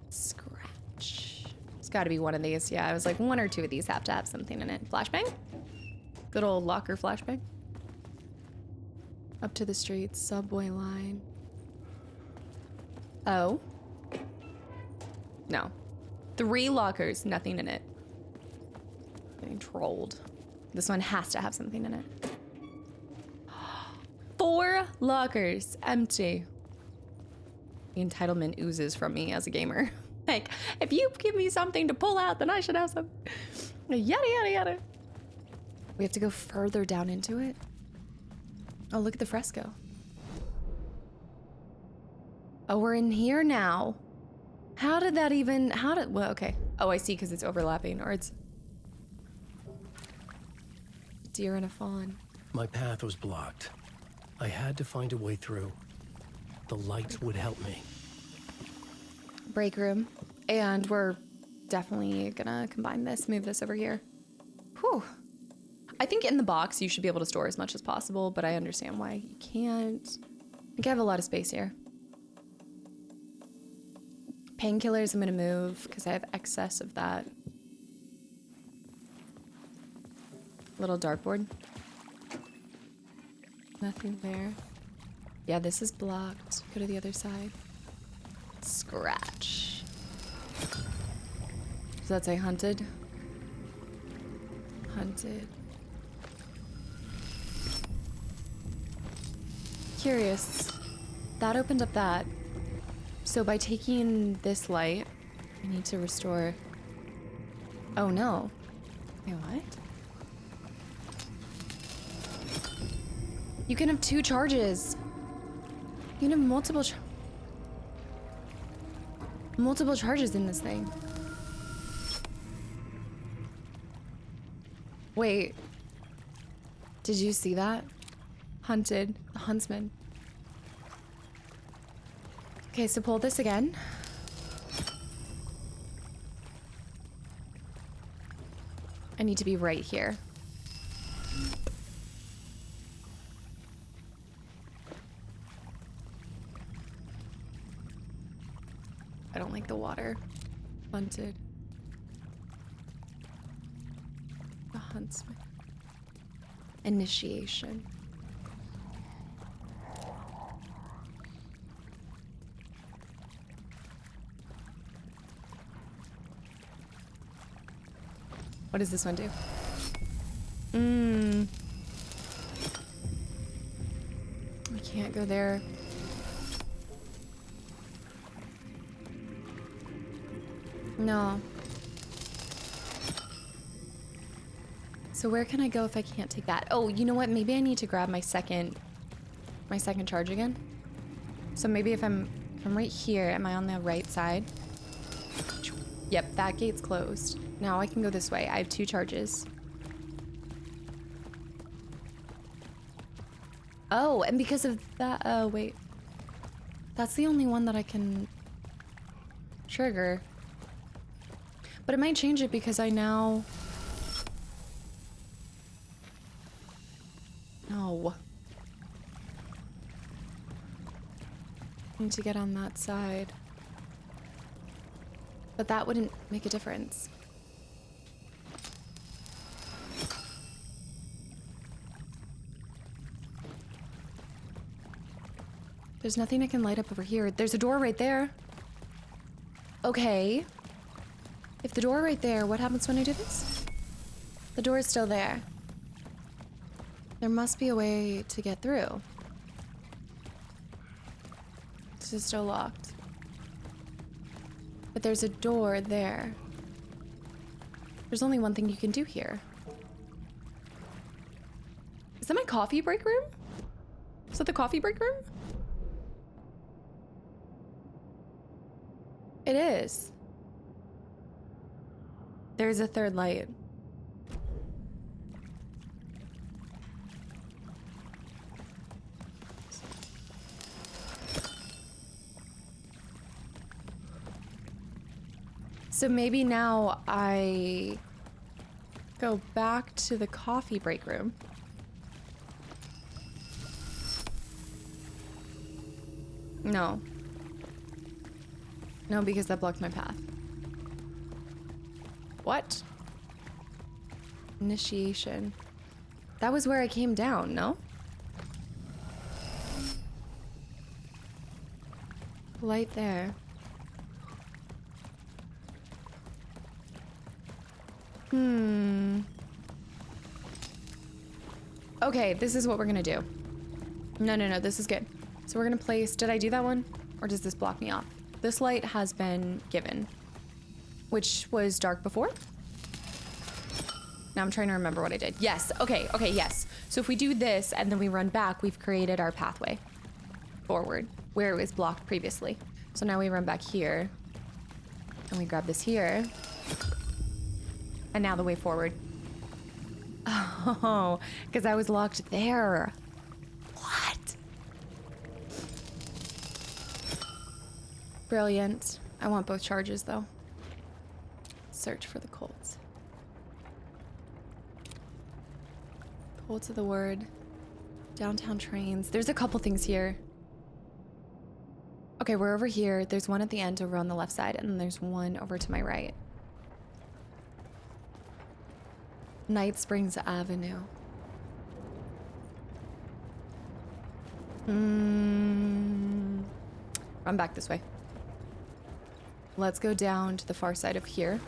Scratch. It's gotta be one of these. Yeah, I was like, one or two of these have to have something in it. Flashbang? Good old locker flashbang. Up to the streets, subway line. Oh. No. 3 lockers, nothing in it. Getting trolled. This one has to have something in it. 4 lockers empty. The entitlement oozes from me as a gamer. Like, if you give me something to pull out, then I should have some. Yada, yada, yada. We have to go further down into it. Oh, look at the fresco. Oh, we're in here now. How did that even, well, okay. Oh, I see, because it's overlapping, or it's deer and a fawn. My path was blocked. I had to find a way through. The lights would help me. Break room. And we're definitely gonna combine this, move this over here. Whew. I think in the box you should be able to store as much as possible, but I understand why you can't. I think I have a lot of space here. Painkillers I'm gonna move because I have excess of that. Little dartboard. Nothing there. Yeah, this is blocked. Go to the other side. Scratch. Does that say hunted? Hunted. Curious. That opened up that. So by taking this light, I need to restore. Oh no. Wait, what? You can have 2 charges. You can have multiple charges in this thing. Wait. Did you see that? Hunted. The huntsman. Okay, so pull this again. I need to be right here. I don't like the water. Hunted. The huntsman. Initiation. What does this one do? I can't go there. No. So where can I go if I can't take that? Oh, you know what? Maybe I need to grab my second charge again. So maybe if I'm right here, am I on the right side? Yep, that gate's closed. Now I can go this way. I have 2 charges. Oh, and because of that, wait. That's the only one that I can trigger. But it might change it because I now... No. I need to get on that side. But that wouldn't make a difference. There's nothing I can light up over here. There's a door right there. Okay. If the door right there, what happens when I do this? The door is still there. There must be a way to get through. This is still locked. But there's a door there. There's only one thing you can do here. Is that my coffee break room? Is that the coffee break room? It is. There's a third light. So maybe now I go back to the coffee break room. No. No, because that blocked my path. What? Initiation. That was where I came down, no? Light there. Okay, this is what we're gonna do. No, no, no, this is good. So we're gonna place, did I do that one? Or does this block me off? This light has been given, which was dark before. Now I'm trying to remember what I did. Yes, okay, okay, yes. So if we do this and then we run back, we've created our pathway forward where it was blocked previously. So now we run back here and we grab this here. And now the way forward. Oh, because I was locked there. What? Brilliant. I want both charges though. Search for the Colts. Colts of the Word. Downtown trains. There's a couple things here. Okay, we're over here. There's one at the end over on the left side, and then there's one over to my right. Night Springs Avenue. Run back this way. Let's go down to the far side of here.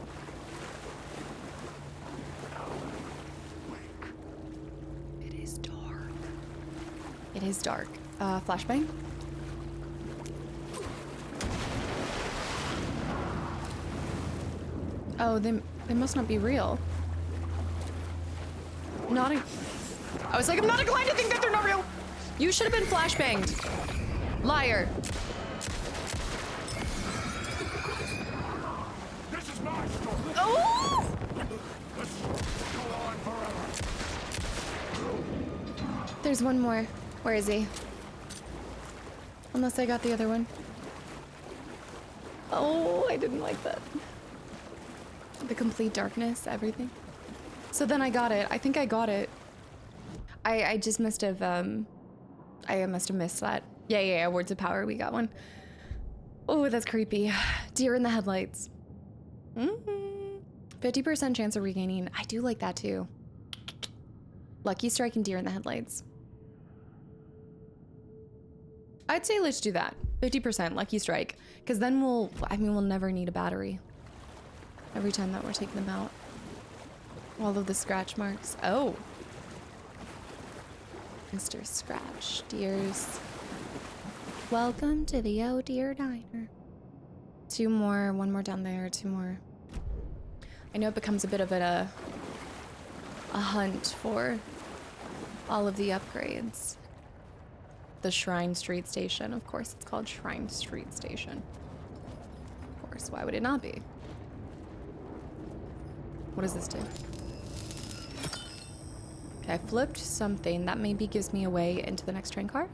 It is dark. It is dark. Flashbang? Oh, they must not be real. I was like, I'm not inclined to think that they're not real. You should have been flashbanged. Liar. This is my story. Oh! Let's go on forever. There's one more. Where is he? Unless I got the other one. Oh, I didn't like that. The complete darkness, everything. So then I got it. I think I got it. I just must have, I must have missed that. Yeah, Words of Power, we got one. Oh, that's creepy. Deer in the headlights. 50% chance of regaining. I do like that too. Lucky Strike and Deer in the headlights. I'd say let's do that. 50% Lucky Strike. Because then we'll never need a battery. Every time that we're taking them out. All of the scratch marks. Oh. Mr. Scratch. Deers. Welcome to the Oh Deer Diner. Two more. One more down there. Two more. I know it becomes a bit of a hunt for all of the upgrades. The Shrine Street Station. Of course, it's called Shrine Street Station. Of course, why would it not be? What does this do? Okay, I flipped something. That maybe gives me a way into the next train car.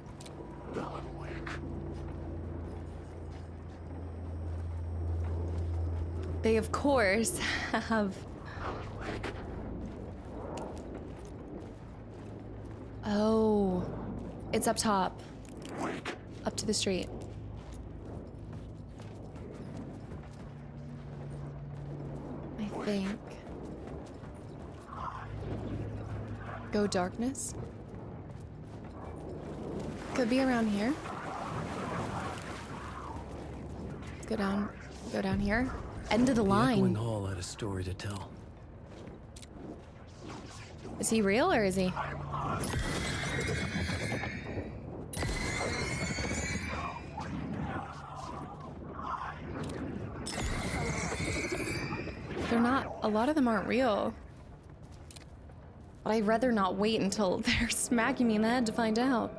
They, of course, have... Oh. It's up top. Up to the street. I think. Go darkness. Could be around here. Go down here. End of the line. Echoing Hall had a story to tell. Is he real or is he? They're not, a lot of them aren't real. But I'd rather not wait until they're smacking me in the head to find out.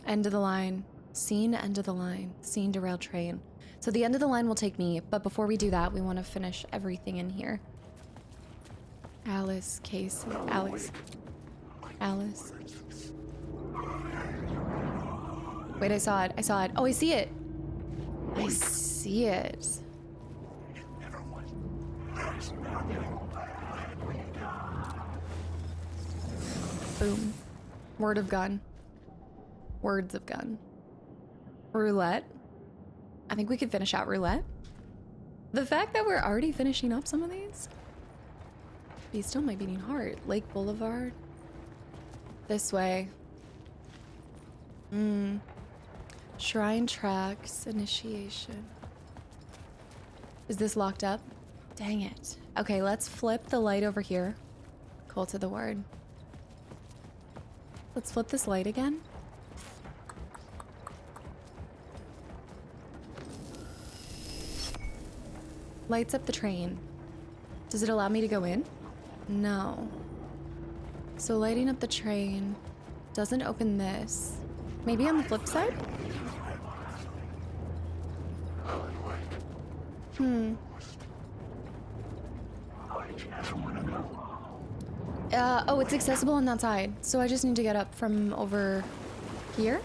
End of the line. Scene, end of the line. Scene, derailed train. So the end of the line will take me, but before we do that, we want to finish everything in here. Alice, Casey, Alex. Alice. Wait, I saw it. Oh, I see it. I see it. Boom. Word of gun. Words of gun. Roulette. I think we could finish out roulette. The fact that we're already finishing up some of these. Be still my beating heart. Lake Boulevard. This way. Shrine tracks. Initiation. Is this locked up? Dang it. Okay, let's flip the light over here. Cult of the Word. Let's flip this light again. Lights up the train. Does it allow me to go in? No. So lighting up the train doesn't open this. Maybe on the flip side? Oh, it's accessible on that side. So I just need to get up from over here?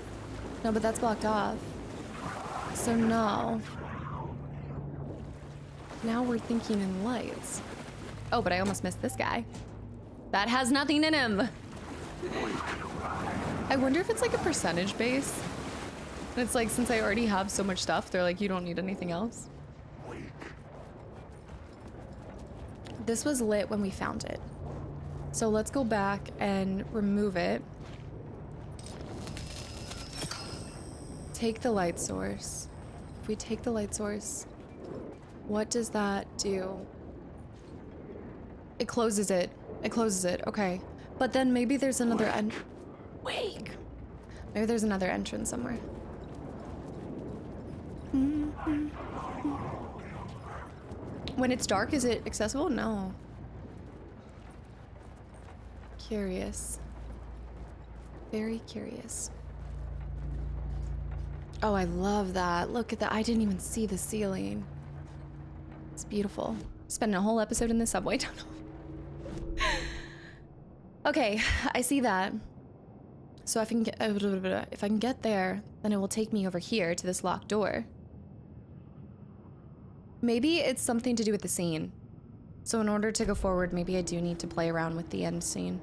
No, but that's blocked off. So no. Now we're thinking in lights. Oh, but I almost missed this guy. That has nothing in him. I wonder if it's like a percentage base. And it's like, since I already have so much stuff, they're like, you don't need anything else. This was lit when we found it. So let's go back and remove it. Take the light source. If we take the light source, what does that do? It closes it. It closes it. Okay. But then maybe there's another Wake. Maybe there's another entrance somewhere. When it's dark, is it accessible? No. Curious. Very curious. Oh, I love that. Look at that. I didn't even see the ceiling. It's beautiful. Spending a whole episode in the subway tunnel. Okay, I see that. So if I can get there, then it will take me over here to this locked door. Maybe it's something to do with the scene. So in order to go forward, maybe I do need to play around with the end scene.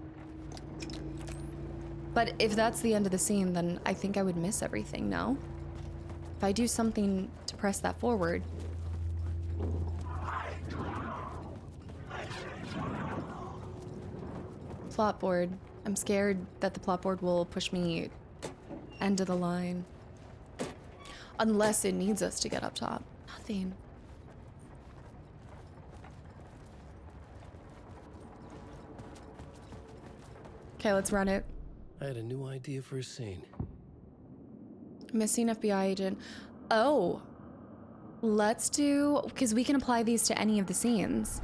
But if that's the end of the scene, then I think I would miss everything, no? If I do something to press that forward. Plot board. I'm scared that the plot board will push me end of the line. Unless it needs us to get up top. Nothing. Okay, let's run it. I had a new idea for a scene. Missing FBI agent. Oh. Let's do... Because we can apply these to any of the scenes.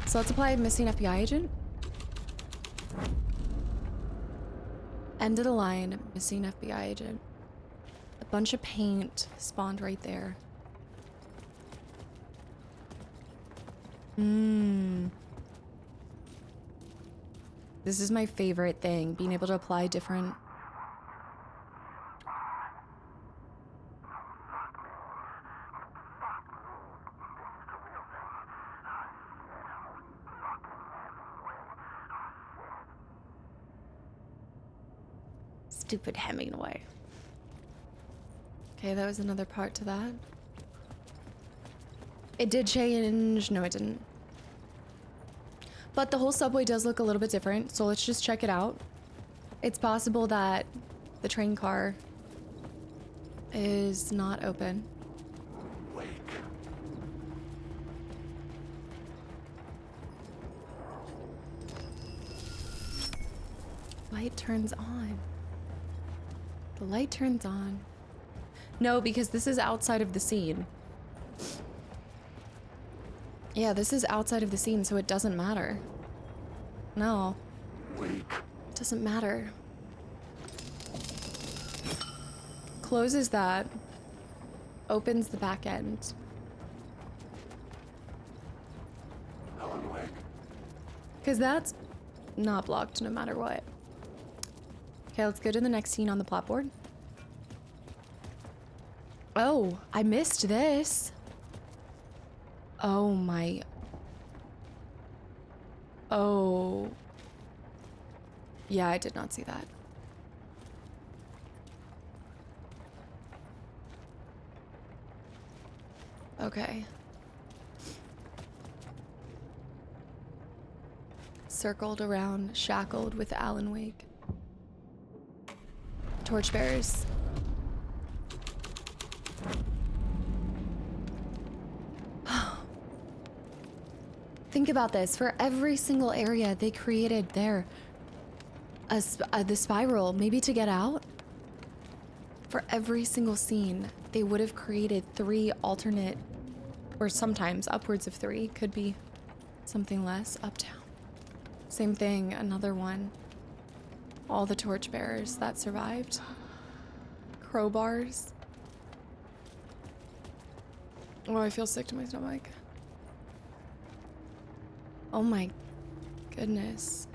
So let's apply missing FBI agent. End of the line, missing FBI agent. A bunch of paint spawned right there. This is my favorite thing, being able to apply different... Stupid Hemingway. Okay, that was another part to that. It did change. No, it didn't. But the whole subway does look a little bit different, so let's just check it out. It's possible that the train car is not open. Wake. Light turns on. The light turns on. No, because this is outside of the scene. Yeah, this is outside of the scene, so it doesn't matter. No. Wake. It doesn't matter. Closes that. Opens the back end. Alan Wake. Because that's not blocked no matter what. Okay, let's go to the next scene on the plot board. Oh, I missed this. Oh my. Oh. Yeah, I did not see that. Okay. Circled around, shackled with Alan Wake. Torchbearers. Think about this. For every single area, they created their the spiral, maybe to get out. For every single scene, they would have created 3 alternate, or sometimes upwards of 3, could be something less, up, down. Same thing, another one. All the torchbearers that survived. Crowbars. Oh, I feel sick to my stomach. Oh my goodness.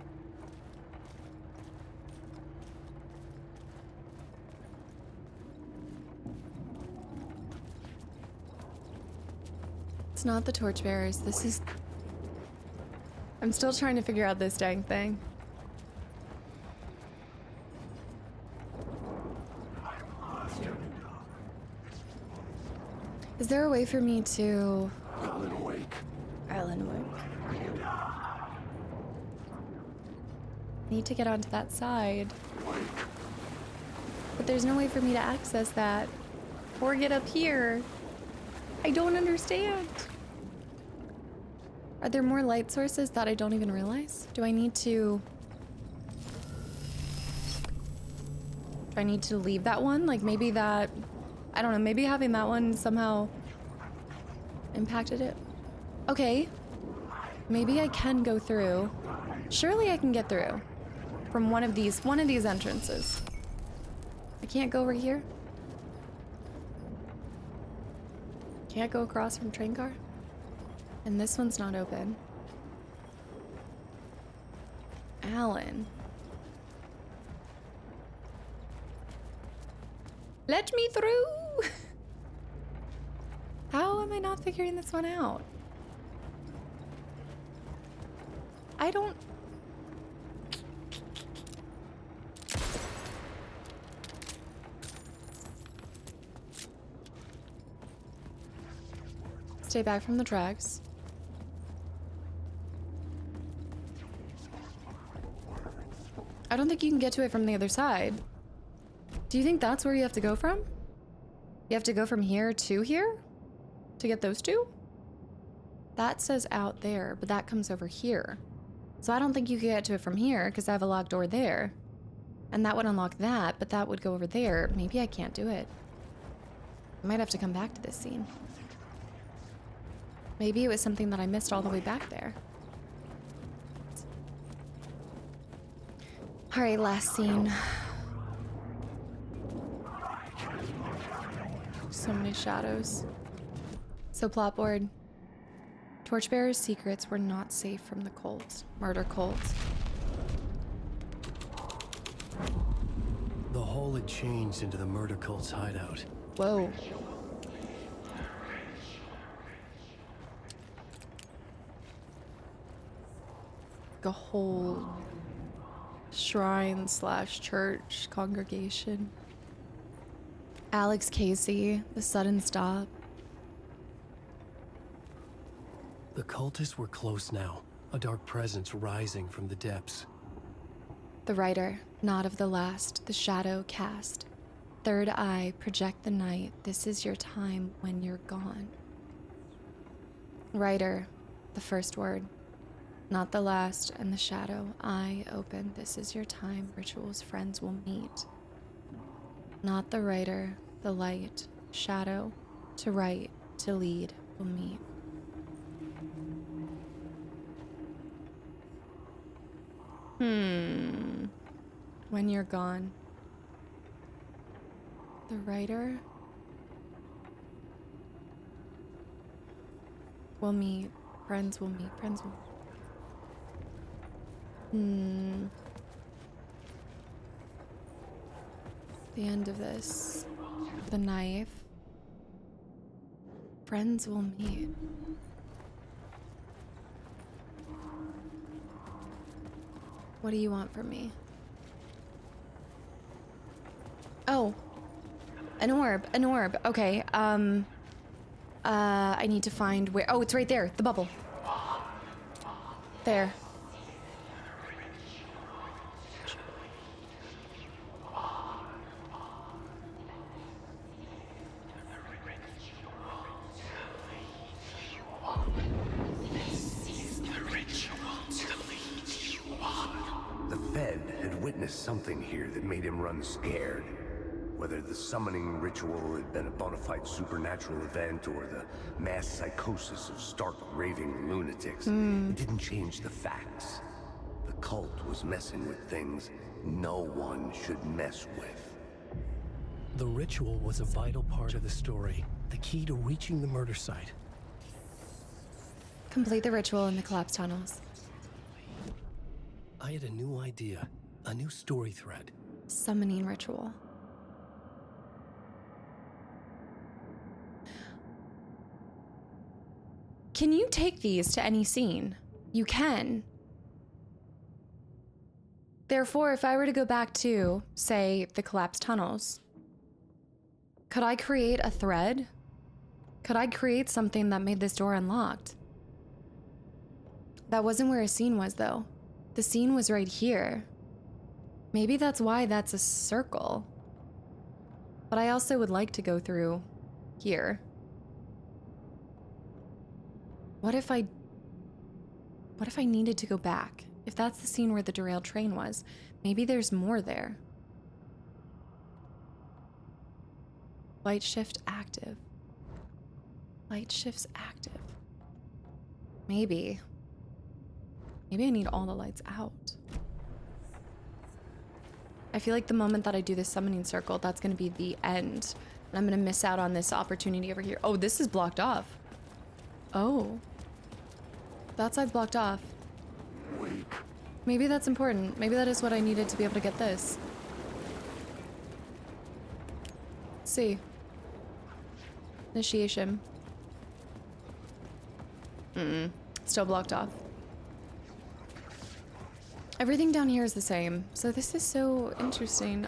It's not the torchbearers. This is... I'm still trying to figure out this dang thing. Is there a way for me to... Alan Wake. Alan Wake. Need to get onto that side. But there's no way for me to access that. Or get up here. I don't understand. Are there more light sources that I don't even realize? Do I need to leave that one? Like maybe that, I don't know, maybe having that one somehow impacted it. Okay. Maybe I can go through. Surely I can get through from one of these entrances. I can't go over here. Can't go across from train car. And this one's not open. Alan. Let me through! How am I not figuring this one out? I don't... Stay back from the tracks. I don't think you can get to it from the other side. Do you think that's where you have to go from? You have to go from here to here? To get those 2? That says out there, but that comes over here. So I don't think you can get to it from here because I have a locked door there. And that would unlock that, but that would go over there. Maybe I can't do it. I might have to come back to this scene. Maybe it was something that I missed all the way back there. All right, last scene. So many shadows. So plot board. Torchbearer's secrets were not safe from the cult. Murder cult. The hole had changed into the murder cult's hideout. Whoa. A whole shrine / church congregation. Alex Casey, the sudden stop. The cultists were close now, a dark presence rising from the depths. The writer, not of the last, the shadow cast. Third eye, project the night, this is your time when you're gone. Writer, the first word. Not the last, and the shadow, eye open, this is your time, rituals, friends will meet. Not the writer, the light, shadow, to write, to lead, will meet. When you're gone. The writer will meet, friends will meet, friends will meet. The end of this. The knife. Friends will meet. What do you want from me? Oh. An orb. An orb. Okay. I need to find where... Oh, it's right there. The bubble. There. witnessed something here that made him run scared. Whether the summoning ritual had been a bona fide supernatural event or the mass psychosis of stark raving lunatics, it didn't change the facts. The cult was messing with things no one should mess with. The ritual was a vital part of the story, the key to reaching the murder site. Complete the ritual in the collapsed tunnels. I had a new idea, a new story thread. Summoning ritual. Can you take these to any scene? You can. Therefore, if I were to go back to, say, the collapsed tunnels, could I create a thread? Could I create something that made this door unlocked? That wasn't where a scene was, though. The scene was right here. Maybe that's why that's a circle. But I also would like to go through here. What if I needed to go back? If that's the scene where the derailed train was, maybe there's more there. Light shift active. Light shift's active. Maybe I need all the lights out. I feel like the moment that I do this summoning circle, that's gonna be the end. And I'm gonna miss out on this opportunity over here. Oh, this is blocked off. Oh. That side's blocked off. Maybe that's important. Maybe that is what I needed to be able to get this. Let's see. Initiation. Still blocked off. Everything down here is the same. So this is so interesting.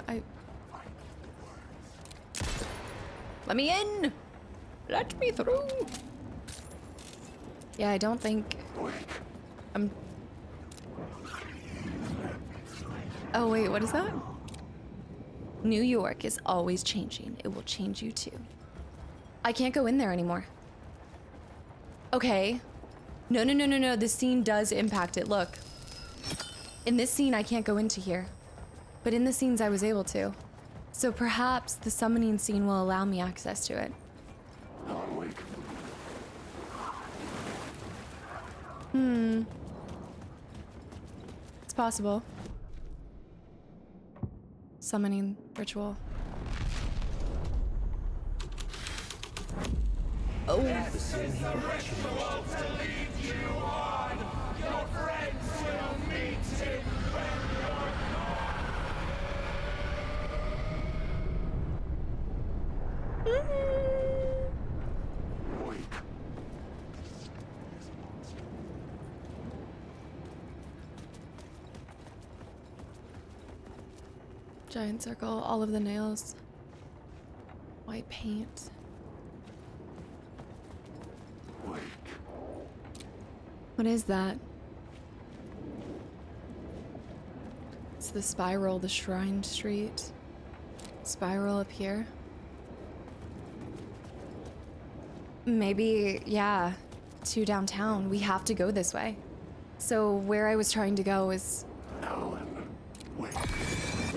Let me in! Let me through! Yeah, I don't think I'm... Oh wait, what is that? New York is always changing. It will change you too. I can't go in there anymore. Okay. No. This scene does impact it. Look. In this scene, I can't go into here. But in the scenes, I was able to. So perhaps the summoning scene will allow me access to it. It's possible. Summoning ritual. Oh. The scene here changed. Giant circle, all of the nails. White paint. What is that? It's the spiral, the Shrine Street. Spiral up here. Maybe, yeah, to downtown. We have to go this way. So where I was trying to go is...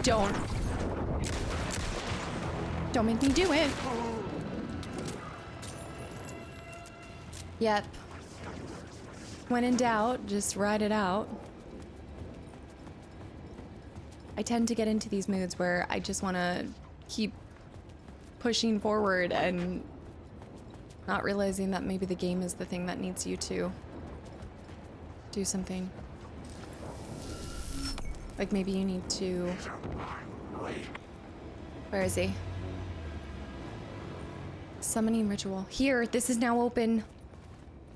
Don't make me do it. Yep. When in doubt, just ride it out. I tend to get into these moods where I just want to keep pushing forward and not realizing that maybe the game is the thing that needs you to do something. Like maybe you need to... Where is he? Summoning ritual. Here, this is now open.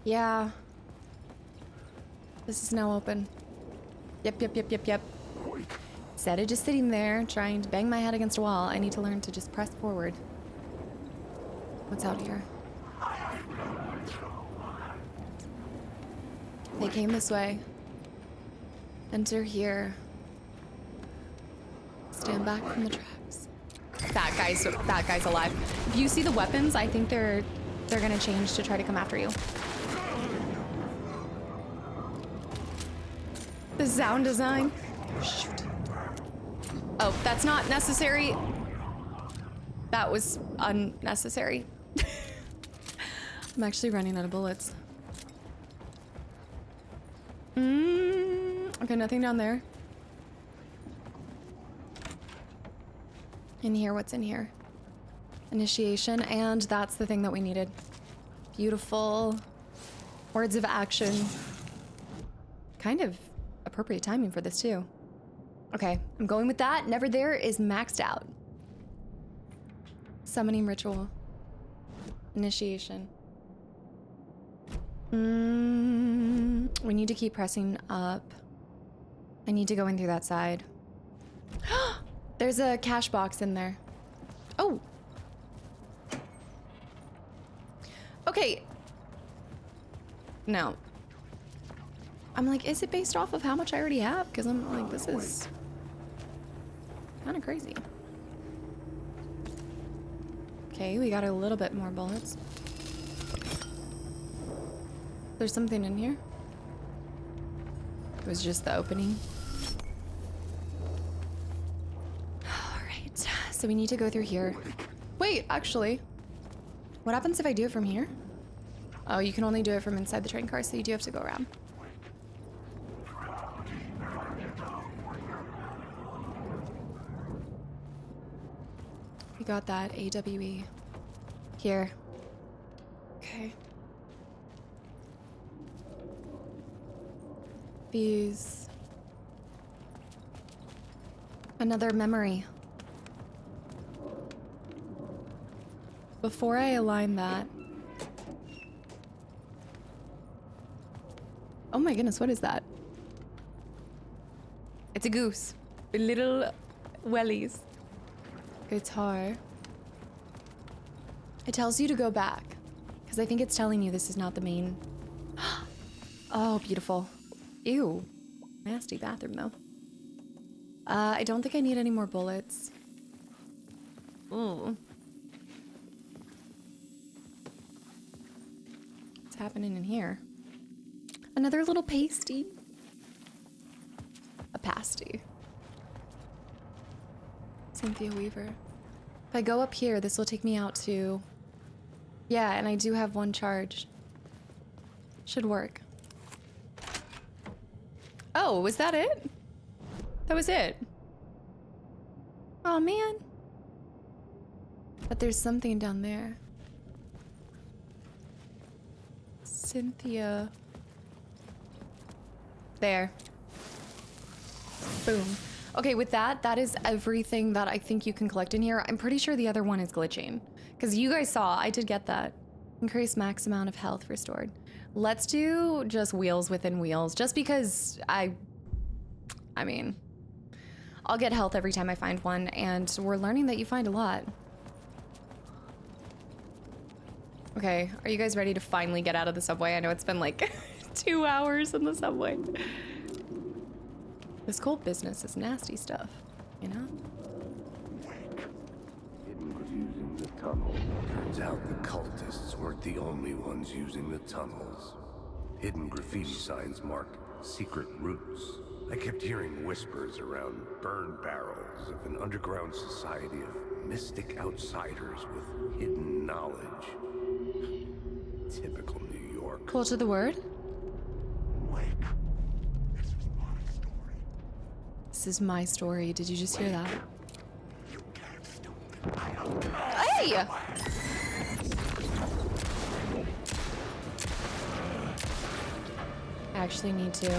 Yeah. This is now open. Yep. Instead of just sitting there trying to bang my head against a wall, I need to learn to just press forward. What's out here? They came this way. Enter here. Stand back from the tracks. That guy's alive. If you see the weapons, I think they're gonna change to try to come after you. The sound design. Shoot. Oh, that's not necessary. That was unnecessary. I'm actually running out of bullets. Okay, nothing down there. In here, what's in here? Initiation, and that's the thing that we needed. Beautiful. Words of action. Kind of appropriate timing for this too. Okay, I'm going with that. Never There is maxed out. Summoning ritual. Initiation. We need to keep pressing up. I need to go in through that side. There's a cash box in there. Oh. Okay. No. I'm like, is it based off of how much I already have? Because I'm like, this is kind of crazy. Okay, we got a little bit more bullets. There's something in here. It was just the opening. Alright, so we need to go through here. Wait, actually. What happens if I do it from here? Oh, you can only do it from inside the train car, so you do have to go around. We got that AWE. Here. Okay. These. Another memory. Before I align that. Oh my goodness, what is that? It's a goose. With little wellies. Guitar. It tells you to go back. Because I think it's telling you this is not the main. Oh, beautiful. Ew. Nasty bathroom, though. I don't think I need any more bullets. Ooh. What's happening in here? Another little pasty. A pasty. Cynthia Weaver. If I go up here, this will take me out to... Yeah, and I do have one charge. Should work. Oh, was that it? That was it. Oh man. But there's something down there. Cynthia. There. Boom. Okay, with that, that is everything that I think you can collect in here. I'm pretty sure the other one is glitching. Because you guys saw, I did get that. Increase max amount of health restored. Let's do just wheels within wheels. Just because I mean, I'll get health every time I find one. And we're learning that you find a lot. Okay, are you guys ready to finally get out of the subway? I know it's been like 2 hours in the subway. This cold business is nasty stuff, you know? Hidden was using the tunnel. Turns out the cultists weren't the only ones using the tunnels. Hidden graffiti signs marked secret routes. I kept hearing whispers around burn barrels of an underground society of mystic outsiders with hidden knowledge. Typical New York. Cult of the Word? This is my story. Did you just hear that? Hey! I actually need to.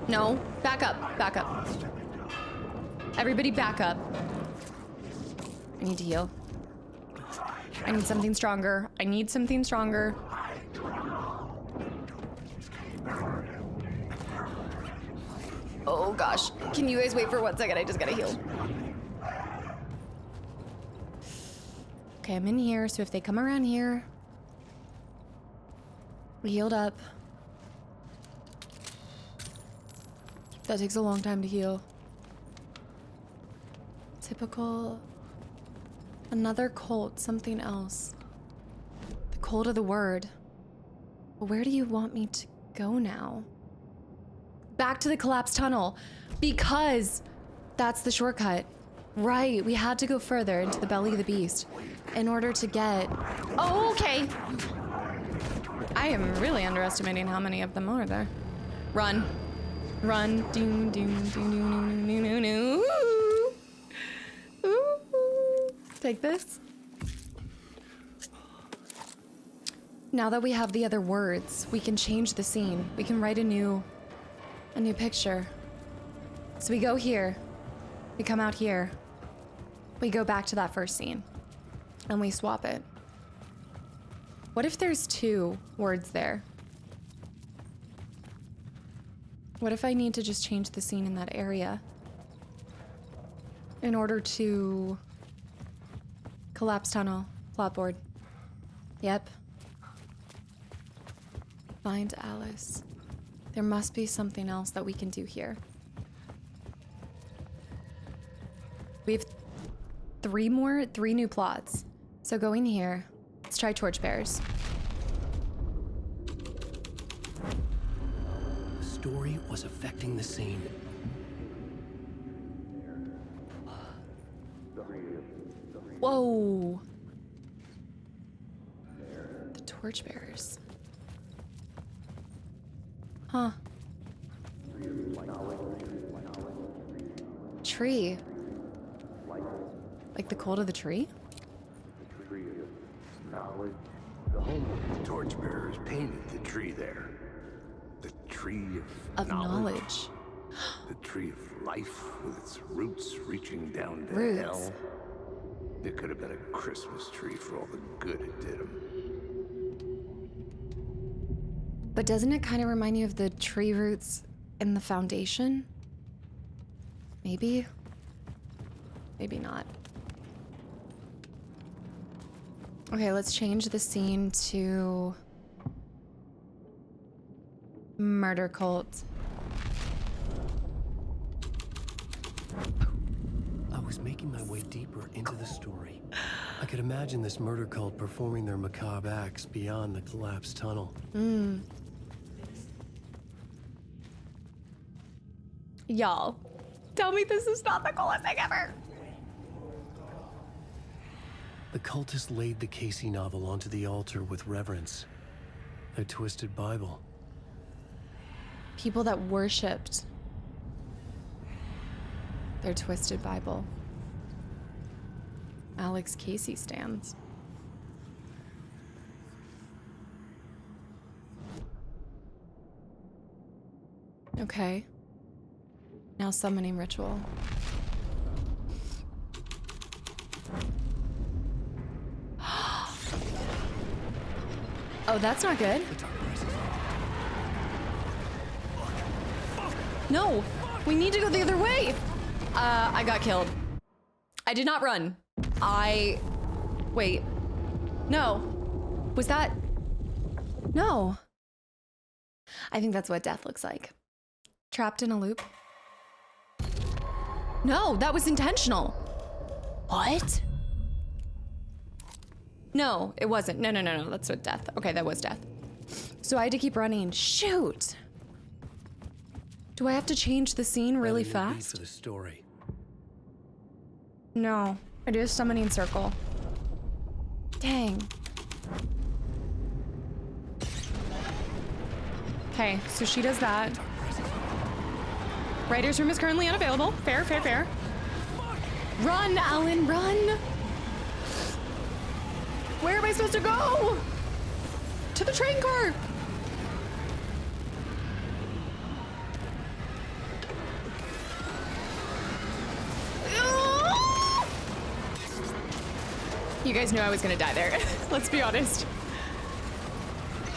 No, back up, back up. Everybody back up. I need to heal. I need something stronger. I need something stronger. Oh gosh, can you guys wait for 1 second? I just gotta heal. Okay, I'm in here, so if they come around here, we healed up. That takes a long time to heal. Typical. Another cult, something else. The cult of the Word. But where do you want me to go now? Back to the collapsed tunnel. Because that's the shortcut. Right, we had to go further into the belly of the beast in order to get... Oh, okay. I am really underestimating how many of them are there. Run. Run. Doom, doom, doom, doom, doom, doom, doom. Ooh. Take this. Now that we have the other words, we can change the scene. We can write a new picture. So we go here. We come out here. We go back to that first scene. And we swap it. What if there's 2 words there? What if I need to just change the scene in that area in order to collapse tunnel, plotboard? Yep. Find Alice. There must be something else that we can do here. We have 3 new plots. So going here, let's try torchbearers. The story was affecting the scene. Whoa. The torchbearers. Huh. Tree. Like the cold of the tree? The homeless torchbearers painted the tree there. The tree Of knowledge. The tree of life with its roots reaching down to Roots. hell. It could have been a Christmas tree for all the good it did them. But doesn't it kind of remind you of the tree roots in the foundation? Maybe? Maybe not. Okay, let's change the scene to murder cult. I was making my way deeper into the story. I could imagine this murder cult performing their macabre acts beyond the collapsed tunnel. Y'all, tell me this is not the coolest thing ever. The cultists laid the Casey novel onto the altar with reverence. Their twisted Bible. People that worshipped their twisted Bible. Alex Casey stands. Okay. Now summoning ritual. Oh, that's not good. No, we need to go the other way. I got killed. I did not run. Wait. No. Was that? No. I think that's what death looks like. Trapped in a loop. No, that was intentional. What? No, it wasn't. No. That's what death. Okay, that was death. So I had to keep running. Shoot. Do I have to change the scene really fast? For the story. No, I do a summoning circle. Dang. Okay, so she does that. Writer's room is currently unavailable. Fair. Run, Alan, run! Where am I supposed to go? To the train car! You guys knew I was gonna die there. Let's be honest.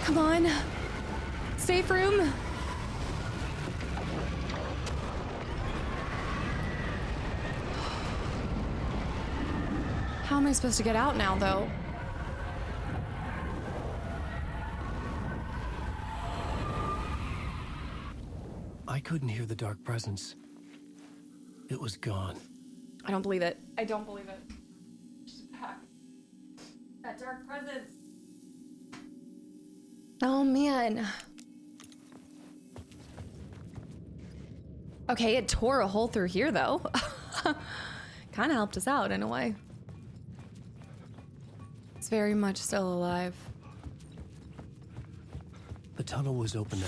Come on. Safe room. How am I supposed to get out now, though? I couldn't hear the dark presence. It was gone. I don't believe it. I don't believe it. She's back. That dark presence. Oh, man. Okay, it tore a hole through here, though. Kind of helped us out in a way. It's very much still alive. The tunnel was open now.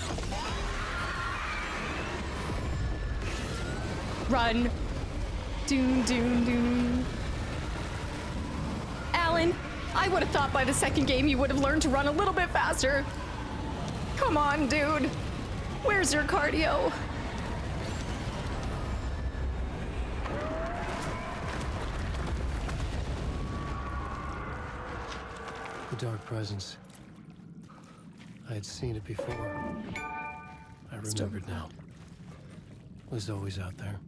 Run. Doon, doon, doon. Alan, I would have thought by the second game you would have learned to run a little bit faster. Come on, dude. Where's your cardio? The dark presence. I had seen it before. I remembered now. It was always out there,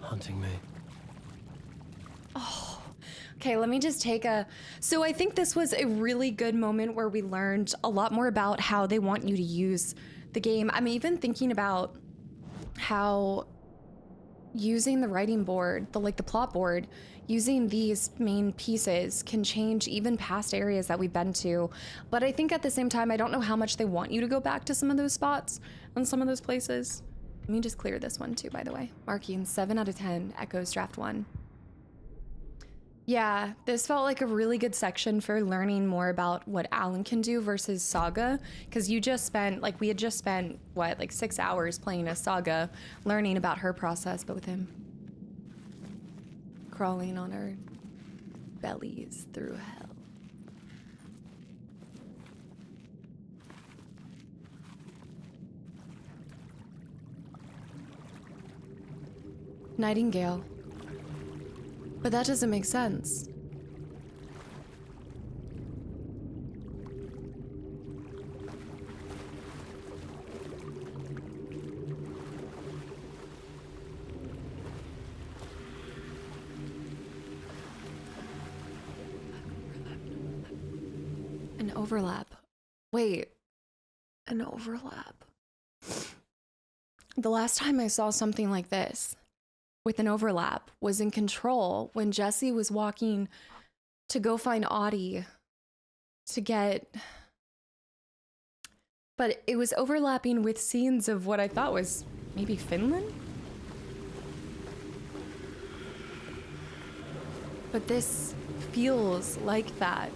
hunting me. Oh, okay, let me just take a... So I think this was a really good moment where we learned a lot more about how they want you to use the game. I'm even thinking about how using the writing board, the plot board, using these main pieces can change even past areas that we've been to. But I think at the same time, I don't know how much they want you to go back to some of those spots and some of those places. Let me just clear this one too, by the way. Marking 7 out of 10, Echoes Draft 1. Yeah, this felt like a really good section for learning more about what Alan can do versus Saga, because you just spent, like, we had just spent, what, like 6 hours playing as Saga, learning about her process, but with him crawling on our bellies through hell. Nightingale. But that doesn't make sense. An overlap. Wait. An overlap. The last time I saw something like this with an overlap was in Control when Jesse was walking to go find Audie to get... But it was overlapping with scenes of what I thought was maybe Finland? But this feels like that.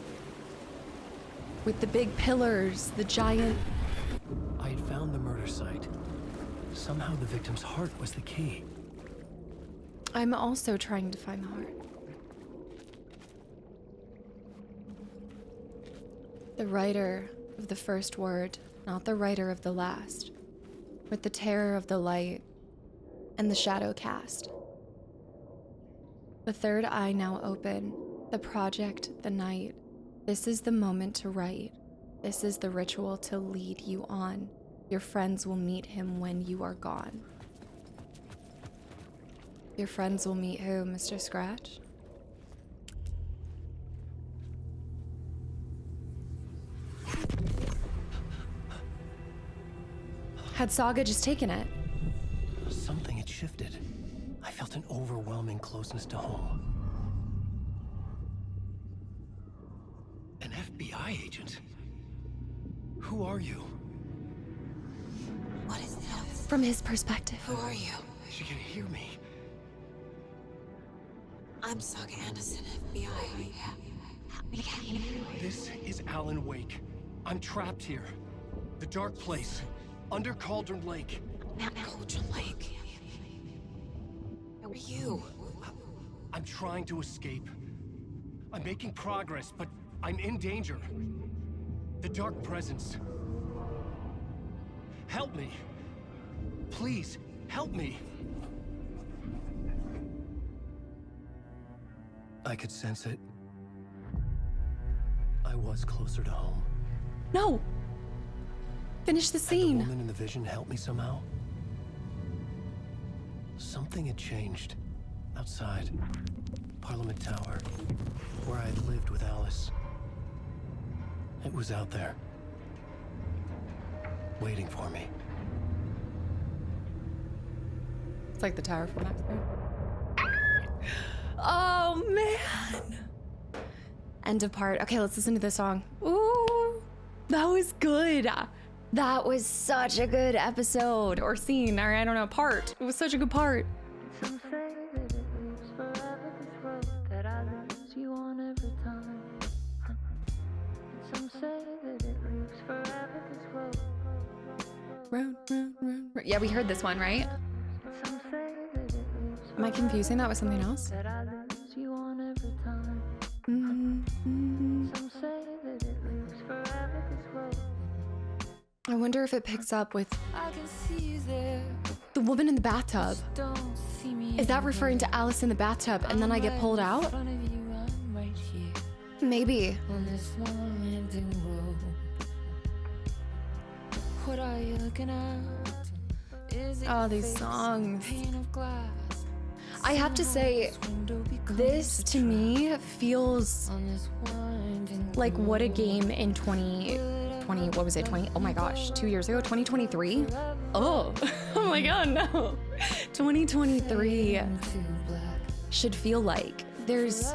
With the big pillars, the giant... I had found the murder site. Somehow the victim's heart was the key. I'm also trying to find the heart. The writer of the first word, not the writer of the last. With the terror of the light and the shadow cast. The third eye now open, the project, the night. This is the moment to write. This is the ritual to lead you on. Your friends will meet him when you are gone. Your friends will meet who, Mr. Scratch? Had Saga just taken it? Something had shifted. I felt an overwhelming closeness to home. An FBI agent? Who are you? What is this? From his perspective. Who are you? She can hear me. I'm Saga Anderson, FBI. This is Alan Wake. I'm trapped here. The dark place. Under Cauldron Lake. Cauldron Lake. Who are you? I'm trying to escape. I'm making progress, but I'm in danger. The dark presence. Help me. Please, help me. I could sense it. I was closer to home. No! Finish the Had the scene. woman in the vision help me somehow? Something had changed. Outside. Parliament Tower. Where I had lived with Alice. It was out there. Waiting for me. It's like the tower from Max Payne. Oh, man. End of part. Okay, let's listen to this song. Ooh, that was good. That was such a good episode or scene, or I don't know, part. It was such a good part. Some say that it lives forever, this road that I lose you on every time. And some say that it lives forever, this road. Road. Yeah, we heard this one, right? Some say that it lives Am I confusing that with something else? that I lose you on every time. Some say that it lives forever, this road. I wonder if it picks up with I can see you there. the woman in the bathtub. Don't see me. Is that referring to Alice in the bathtub and then I get pulled out? In front of you, I'm right here Maybe. on this long winding road. What are you looking at? Is it Oh, these face, songs. pane of glass? I have to say, Window becomes this a to me feels on this winding like what a game in 2020, what was it, 20? Oh my gosh, 2 years ago, 2023? Oh, oh my God, no. 2023 should feel like. There's,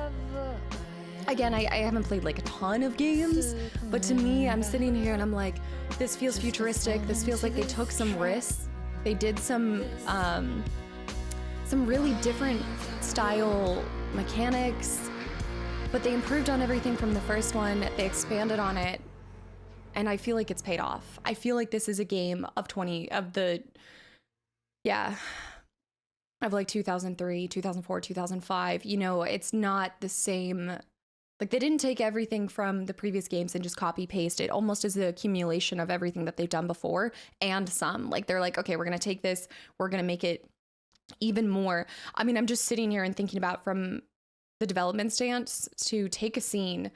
again, I haven't played like a ton of games, but to me, I'm sitting here and I'm like, this feels futuristic. This feels like they took some risks. They did some really different style mechanics, but they improved on everything from the first one. They expanded on it, and I feel like it's paid off. I feel like this is a game of like 2003, 2004, 2005. You know, it's not the same. Like, they didn't take everything from the previous games and just copy paste it. Almost as the accumulation of everything that they've done before and some. Like, they're like, okay, we're going to take this, we're going to make it even more. I mean, I'm just sitting here and thinking about from the development stance to take a scene,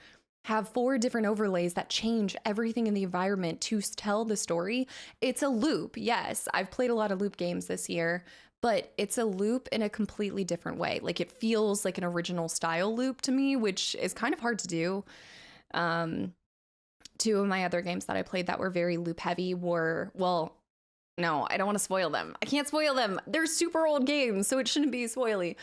have 4 different overlays that change everything in the environment to tell the story. It's a loop. Yes, I've played a lot of loop games this year, but it's a loop in a completely different way. Like, it feels like an original style loop to me, which is kind of hard to do. 2 of my other games that I played that were very loop heavy were, well, no, I don't want to spoil them. I can't spoil them. They're super old games, so it shouldn't be spoily.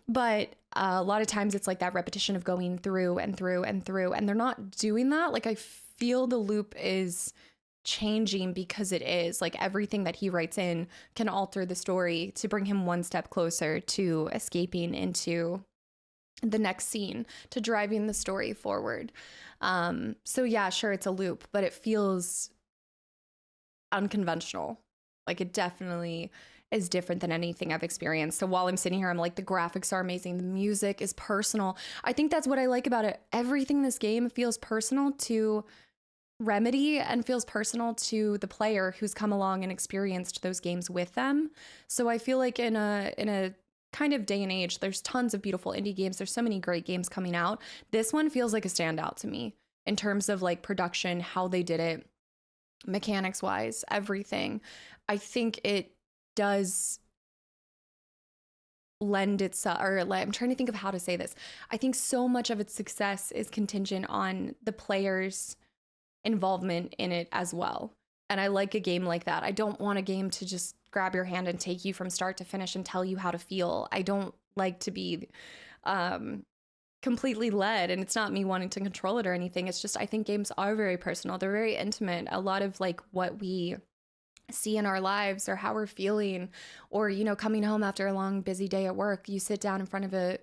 But a lot of times it's like that repetition of going through and through and through, and they're not doing that. Like, I feel the loop is changing because it is. Like, everything that he writes in can alter the story to bring him one step closer to escaping into the next scene, to driving the story forward. So yeah, sure, it's a loop, but it feels unconventional. Like, it definitely is different than anything I've experienced. So while I'm sitting here, I'm like, the graphics are amazing. The music is personal. I think that's what I like about it. Everything in this game feels personal to Remedy and feels personal to the player who's come along and experienced those games with them. So I feel like in a kind of day and age, there's tons of beautiful indie games. There's so many great games coming out. This one feels like a standout to me in terms of like production, how they did it, mechanics wise, everything. I think it does lend itself, or I'm trying to think of how to say this. I think so much of its success is contingent on the player's involvement in it as well. And I like a game like that. I don't want a game to just grab your hand and take you from start to finish and tell you how to feel. I don't like to be completely led, and it's not me wanting to control it or anything. It's just, I think games are very personal. They're very intimate. A lot of like what we see in our lives or how we're feeling, or, you know, coming home after a long busy day at work, you sit down in front of a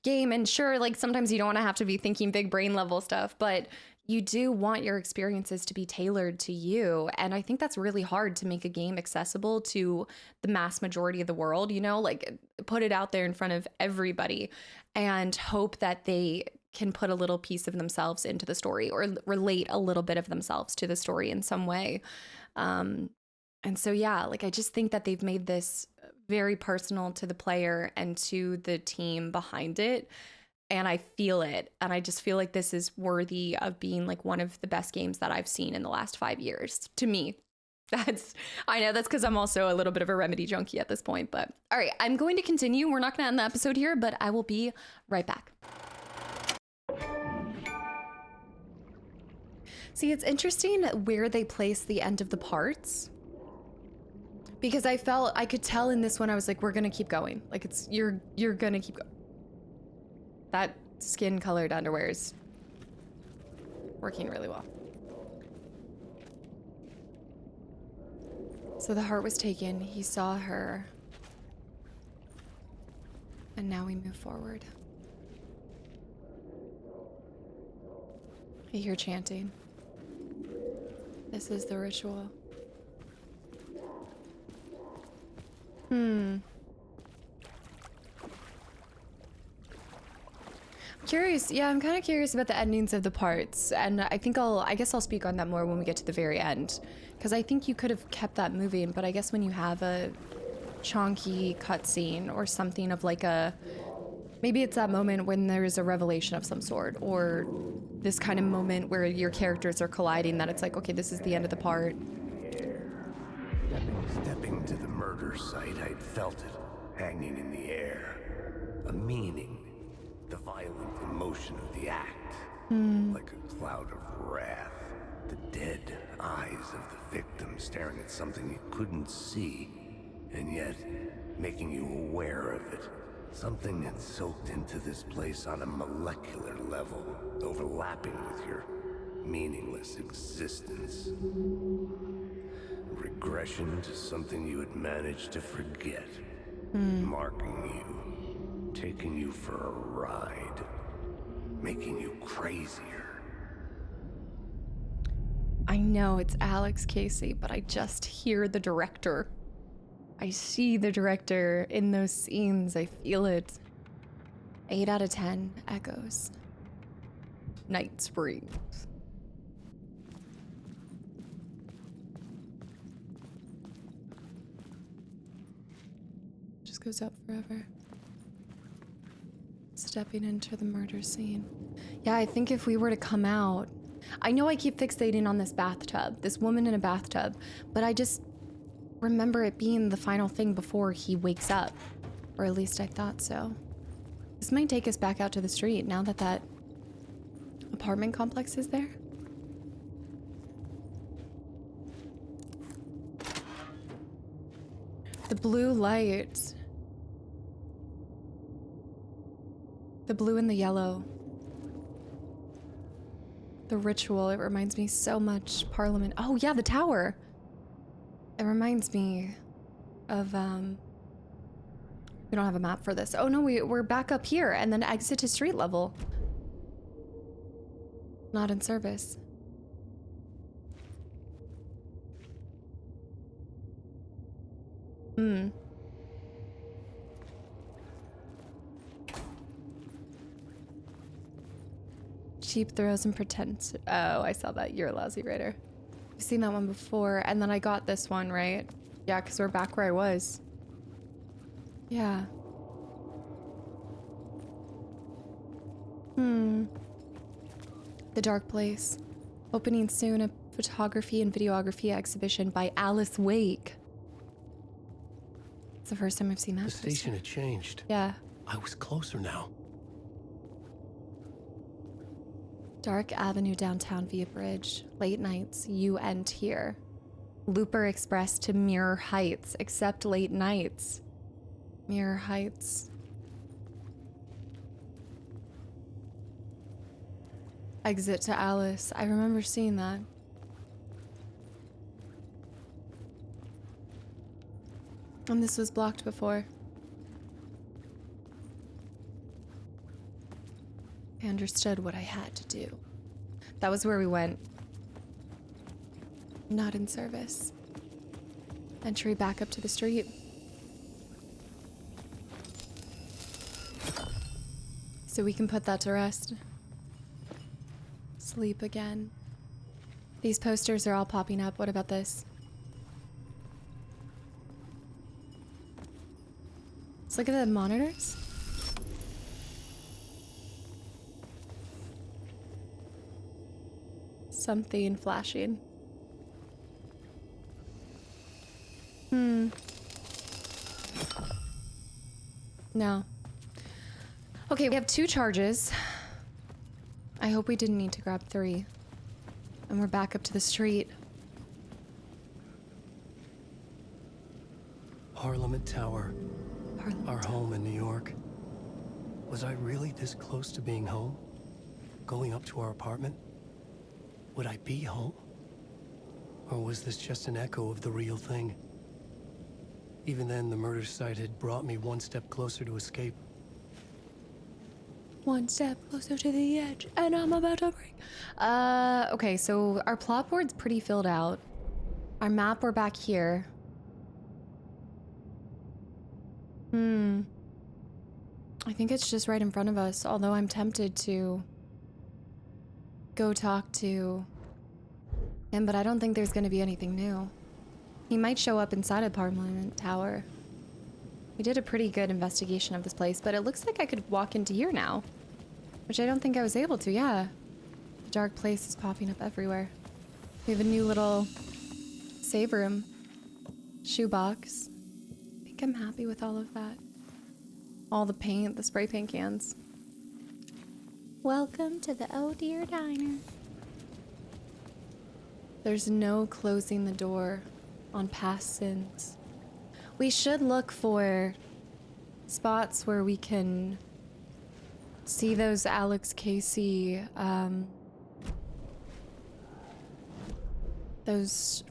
game, and sure, like sometimes you don't want to have to be thinking big brain level stuff, but you do want your experiences to be tailored to you. And I think that's really hard to make a game accessible to the mass majority of the world, you know, like put it out there in front of everybody and hope that they can put a little piece of themselves into the story or relate a little bit of themselves to the story in some way. And so, yeah, like I just think that they've made this very personal to the player and to the team behind it. And I feel it. And I just feel like this is worthy of being like one of the best games that I've seen in the last 5 years. To me, I know that's because I'm also a little bit of a Remedy junkie at this point. But all right, I'm going to continue. We're not going to end the episode here, but I will be right back. See, it's interesting where they place the end of the parts. Because I could tell in this one, I was like, we're going to keep going. Like, you're going to keep going. That skin colored underwear is working really well. So the heart was taken. He saw her. And now we move forward. I hear chanting. This is the ritual. Curious. Yeah, I'm kind of curious about the endings of the parts, and I guess I'll speak on that more when we get to the very end, because I think you could have kept that moving, but I guess when you have a chonky cutscene or something of like maybe it's that moment when there's a revelation of some sort, or this kind of moment where your characters are colliding, that it's like, okay, this is the end of the part. Stepping to the murder site, I'd felt it hanging in the air. A meaning. The violent emotion of the act. Like a cloud of wrath. The dead eyes of the victim staring at something you couldn't see, and yet making you aware of it. Something had soaked into this place on a molecular level, overlapping with your meaningless existence. Regression to something you had managed to forget. Marking you, taking you for a ride, making you crazier. I know it's Alex Casey, but I just hear the director. I see the director in those scenes. I feel it. 8 out of 10 echoes. Night Springs. Just goes up forever. Stepping into the murder scene. Yeah, I think if we were to come out, I know I keep fixating on this bathtub, this woman in a bathtub, but I just remember it being the final thing before he wakes up. Or at least I thought so. This might take us back out to the street now that that apartment complex is there. The blue light. The blue and the yellow. The ritual, it reminds me so much Parliament. Oh yeah, the tower. It reminds me of, we don't have a map for this. Oh no, we're back up here and then exit to street level. Not in service. Cheap throws and pretend. Oh, I saw that. You're a lousy writer. I've seen that one before, and then I got this one, right? Yeah, because we're back where I was. Yeah. The Dark Place. Opening soon, a photography and videography exhibition by Alice Wake. It's the first time I've seen that. The station had changed. Yeah. I was closer now. Dark Avenue downtown via bridge. Late nights, you end here. Looper Express to Mirror Heights, except late nights. Mirror Heights. Exit to Alice. I remember seeing that. And this was blocked before. I understood what I had to do. That was where we went. Not in service. Entry back up to the street. So we can put that to rest. Sleep again. These posters are all popping up. What about this? Let's look at the monitors. Something flashing. No. Okay, we have 2 charges. I hope we didn't need to grab 3. And we're back up to the street. Parliament Tower. Parliament Our Tower. home in New York. Was I really this close to being home? Going up to our apartment? Would I be home? Or was this just an echo of the real thing? Even then, the murder site had brought me one step closer to escape. One step closer to the edge, and I'm about to break. Okay, so our plot board's pretty filled out. Our map, we're back here. I think it's just right in front of us, although I'm tempted to go talk to him, but I don't think there's gonna be anything new. He might show up inside of Parliament Tower. We did a pretty good investigation of this place, but it looks like I could walk into here now, which I don't think I was able to, yeah. The dark place is popping up everywhere. We have a new little save room. Shoebox. I think I'm happy with all of that. All the paint, the spray paint cans. Welcome to the Oh Dear Diner. There's no closing the door on past sins. We should look for spots where we can see those Alex Casey, those...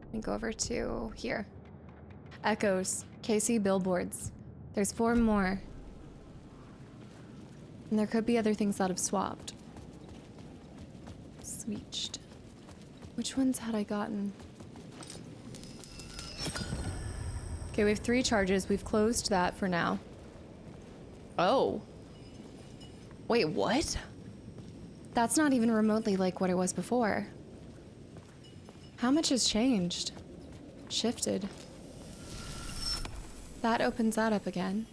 Let me go over to here. Echoes. Casey billboards. There's 4 more. And there could be other things that have swapped. Switched. Which ones had I gotten? Okay, we have 3 charges. We've closed that for now. Oh. Wait, what? That's not even remotely like what it was before. How much has changed? Shifted. That opens that up again.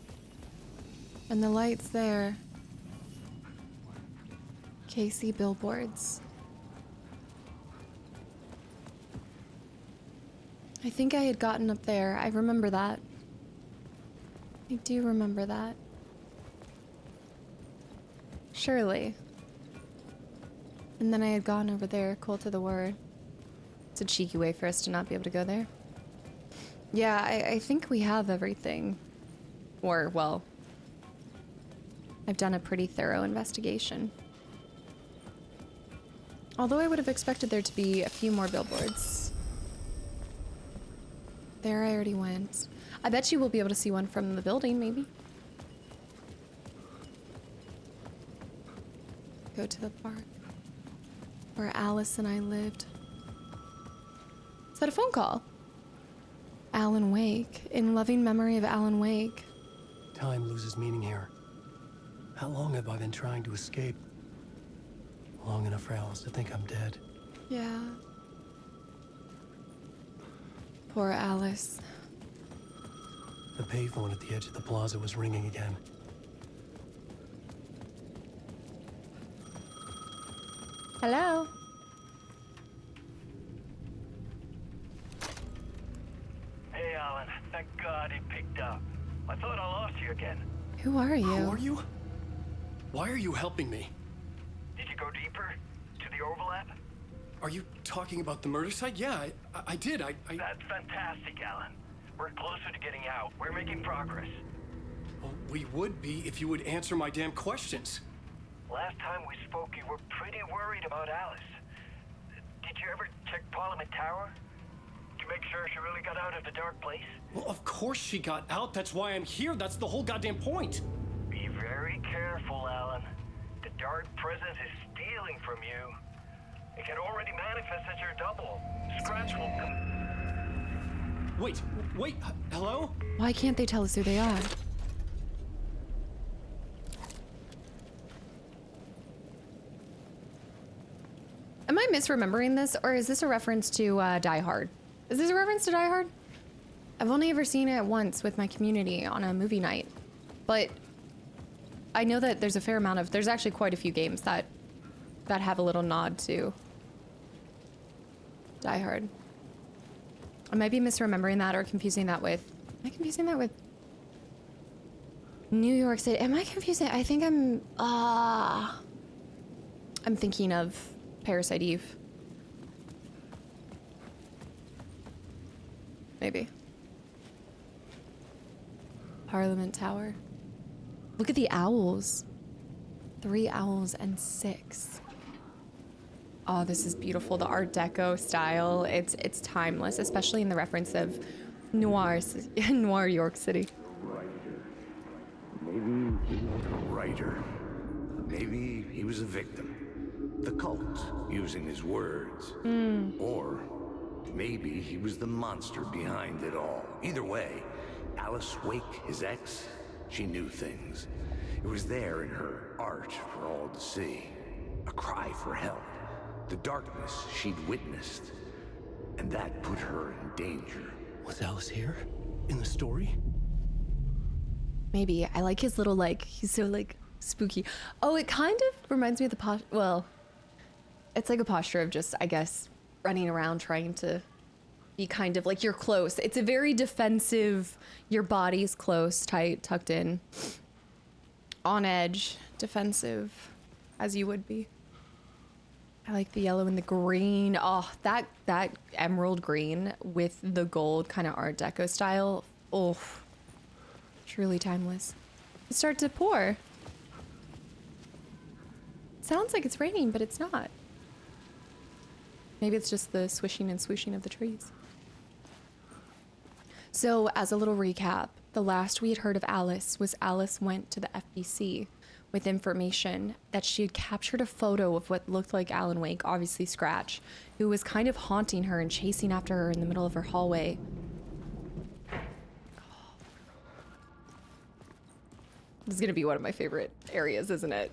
And the light's there. Casey billboards. I think I had gotten up there. I remember that. I do remember that. Surely. And then I had gone over there, Cult of the Word. It's a cheeky way for us to not be able to go there. Yeah, I think we have everything. Or, well, I've done a pretty thorough investigation. Although I would have expected there to be a few more billboards. There I already went. I bet you will be able to see one from the building, maybe. Go to the park where Alice and I lived. Is that a phone call? Alan Wake. In loving memory of Alan Wake. Time loses meaning here. How long have I been trying to escape? Long enough for Alice to think I'm dead. Yeah. Poor Alice. The payphone at the edge of the plaza was ringing again. Hello? Hey, Alan. Thank God it picked up. I thought I lost you again. Who are you? Who are you? Why are you helping me? Did you go deeper? To the overlap? Are you talking about the murder site? Yeah, I did. That's fantastic, Alan. We're closer to getting out. We're making progress. Well, we would be if you would answer my damn questions. Last time we spoke, you were pretty worried about Alice. Did you ever check Parliament Tower? To make sure she really got out of the dark place? Well, of course she got out. That's why I'm here. That's the whole goddamn point. Be very careful, Alan. The dark presence is stealing from you. It can already manifest as your double. Scratch will come. Wait, hello? Why can't they tell us who they are? Am I misremembering this, or is this a reference to Die Hard? Is this a reference to Die Hard? I've only ever seen it once with my community on a movie night, but I know that there's a fair amount of, there's actually quite a few games that have a little nod to Die Hard. I might be misremembering that or confusing that with, am I confusing that with New York City? Am I confusing? I think I'm thinking of Parasite Eve. Maybe. Parliament Tower. Look at the owls. 3 owls and 6. Oh, this is beautiful. The Art Deco style. It's timeless, especially in the reference of noir York City. Maybe he was a writer. Maybe he was a victim. The cult, using his words. Or maybe he was the monster behind it all. Either way, Alice Wake, his ex, she knew things. It was there in her art for all to see. A cry for help. The darkness she'd witnessed. And that put her in danger. Was Alice here? In the story? Maybe. I like his little, like, he's so, like, spooky. Oh, it kind of reminds me of the posture. Well, it's like a posture of just, I guess, running around trying to be kind of like you're close. It's a very defensive, your body's close, tight, tucked in, on edge, defensive, as you would be. I like the yellow and the green. Oh, that emerald green with the gold kind of Art Deco style. Oh, truly timeless. It starts to pour. Sounds like it's raining, but it's not. Maybe it's just the swishing and swooshing of the trees. So, as a little recap, the last we had heard of Alice was Alice went to the FBC with information that she had captured a photo of what looked like Alan Wake, obviously Scratch, who was kind of haunting her and chasing after her in the middle of her hallway. This is going to be one of my favorite areas, isn't it?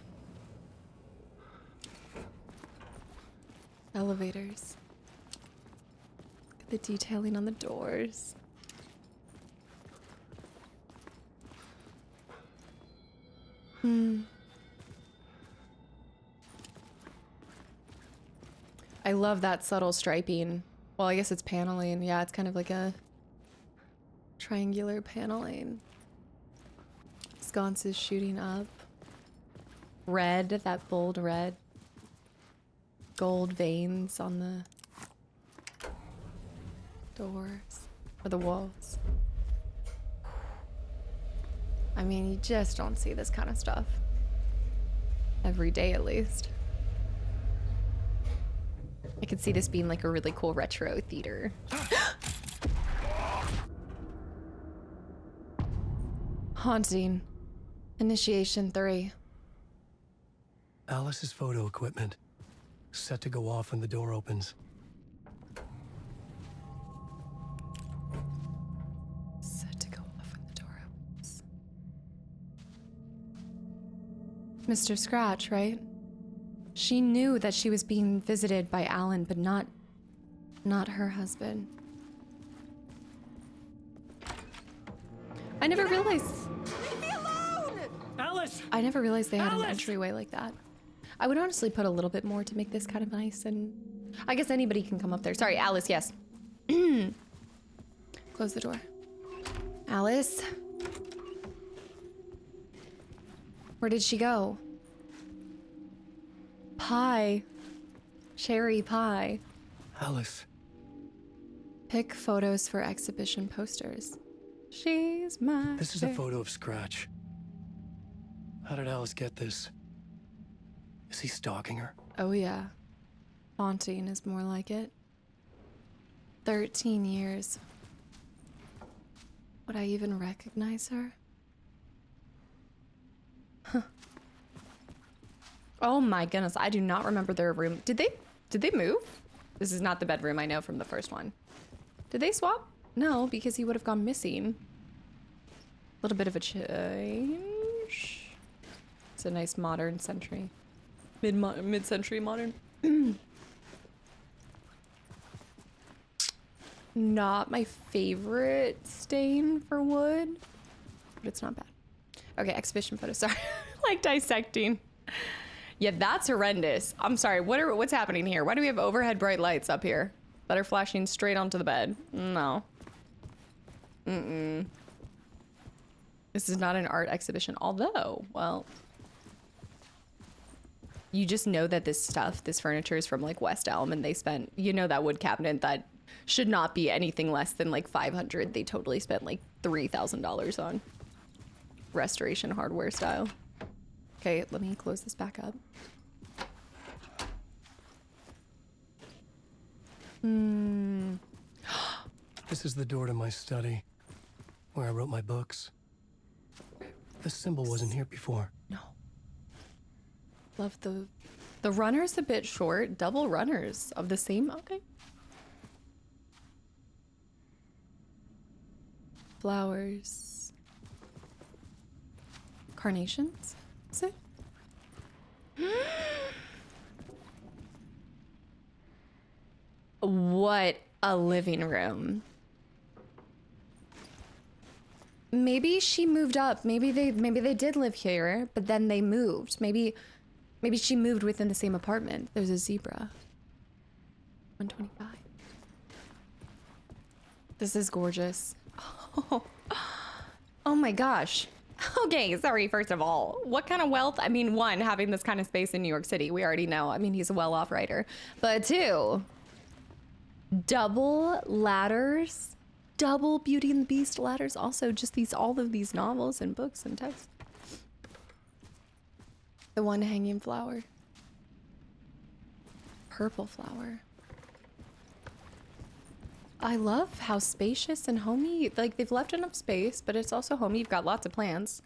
Elevators. The detailing on the doors. I love that subtle striping. Well, I guess it's paneling. Yeah, it's kind of like a triangular paneling. Sconces shooting up. Red, that bold red. Gold veins on the doors or the walls. I mean, you just don't see this kind of stuff every day, at least. I could see this being like a really cool retro theater. Haunting. Initiation 3. Alice's photo equipment. Set to go off when the door opens. Set to go off when the door opens. Mr. Scratch, right? She knew that she was being visited by Alan, but not her husband. I never realized. Leave me alone! Alice! I never realized they had an Alice! entryway like that. I would honestly put a little bit more to make this kind of nice, and I guess anybody can come up there. Sorry, Alice, yes. Close the door. Alice? Where did she go? Pie. Cherry pie. Alice. Pick photos for exhibition posters. She's my This is a photo of Scratch. How did Alice get this? Is he stalking her? Oh yeah. Haunting is more like it. 13 years. Would I even recognize her? Huh. Oh my goodness, I do not remember their room. Did they move? This is not the bedroom I know from the first one. Did they swap? No, because he would have gone missing. A little bit of a change. It's a nice modern century. Mid-century modern. Not my favorite stain for wood, but it's not bad. Okay, exhibition photo. Sorry, like dissecting. Yeah, that's horrendous. I'm sorry. What's happening here? Why do we have overhead bright lights up here that are flashing straight onto the bed? No. This is not an art exhibition. Although, well, you just know that this furniture is from like West Elm, and they spent, that wood cabinet that should not be anything less than like $500. They totally spent like $3,000 on restoration hardware style. Okay, let me close this back up. Hmm. This is the door to my study, where I wrote my books. This symbol wasn't here before. No. Love the runner's a bit short. Double runners of the same. Okay. Flowers. Carnations? Is it? What a living room. Maybe she moved up. Maybe they did live here, but then they moved. Maybe she moved within the same apartment. There's a zebra. 125. This is gorgeous. Oh my gosh. Okay, sorry, first of all. What kind of wealth? I mean, one, having this kind of space in New York City, we already know. I mean, he's a well-off writer. But two, double ladders, double Beauty and the Beast ladders. Also, just all of these novels and books and texts. The one hanging flower. Purple flower. I love how spacious and homey, like they've left enough space, but it's also homey. You've got lots of plants.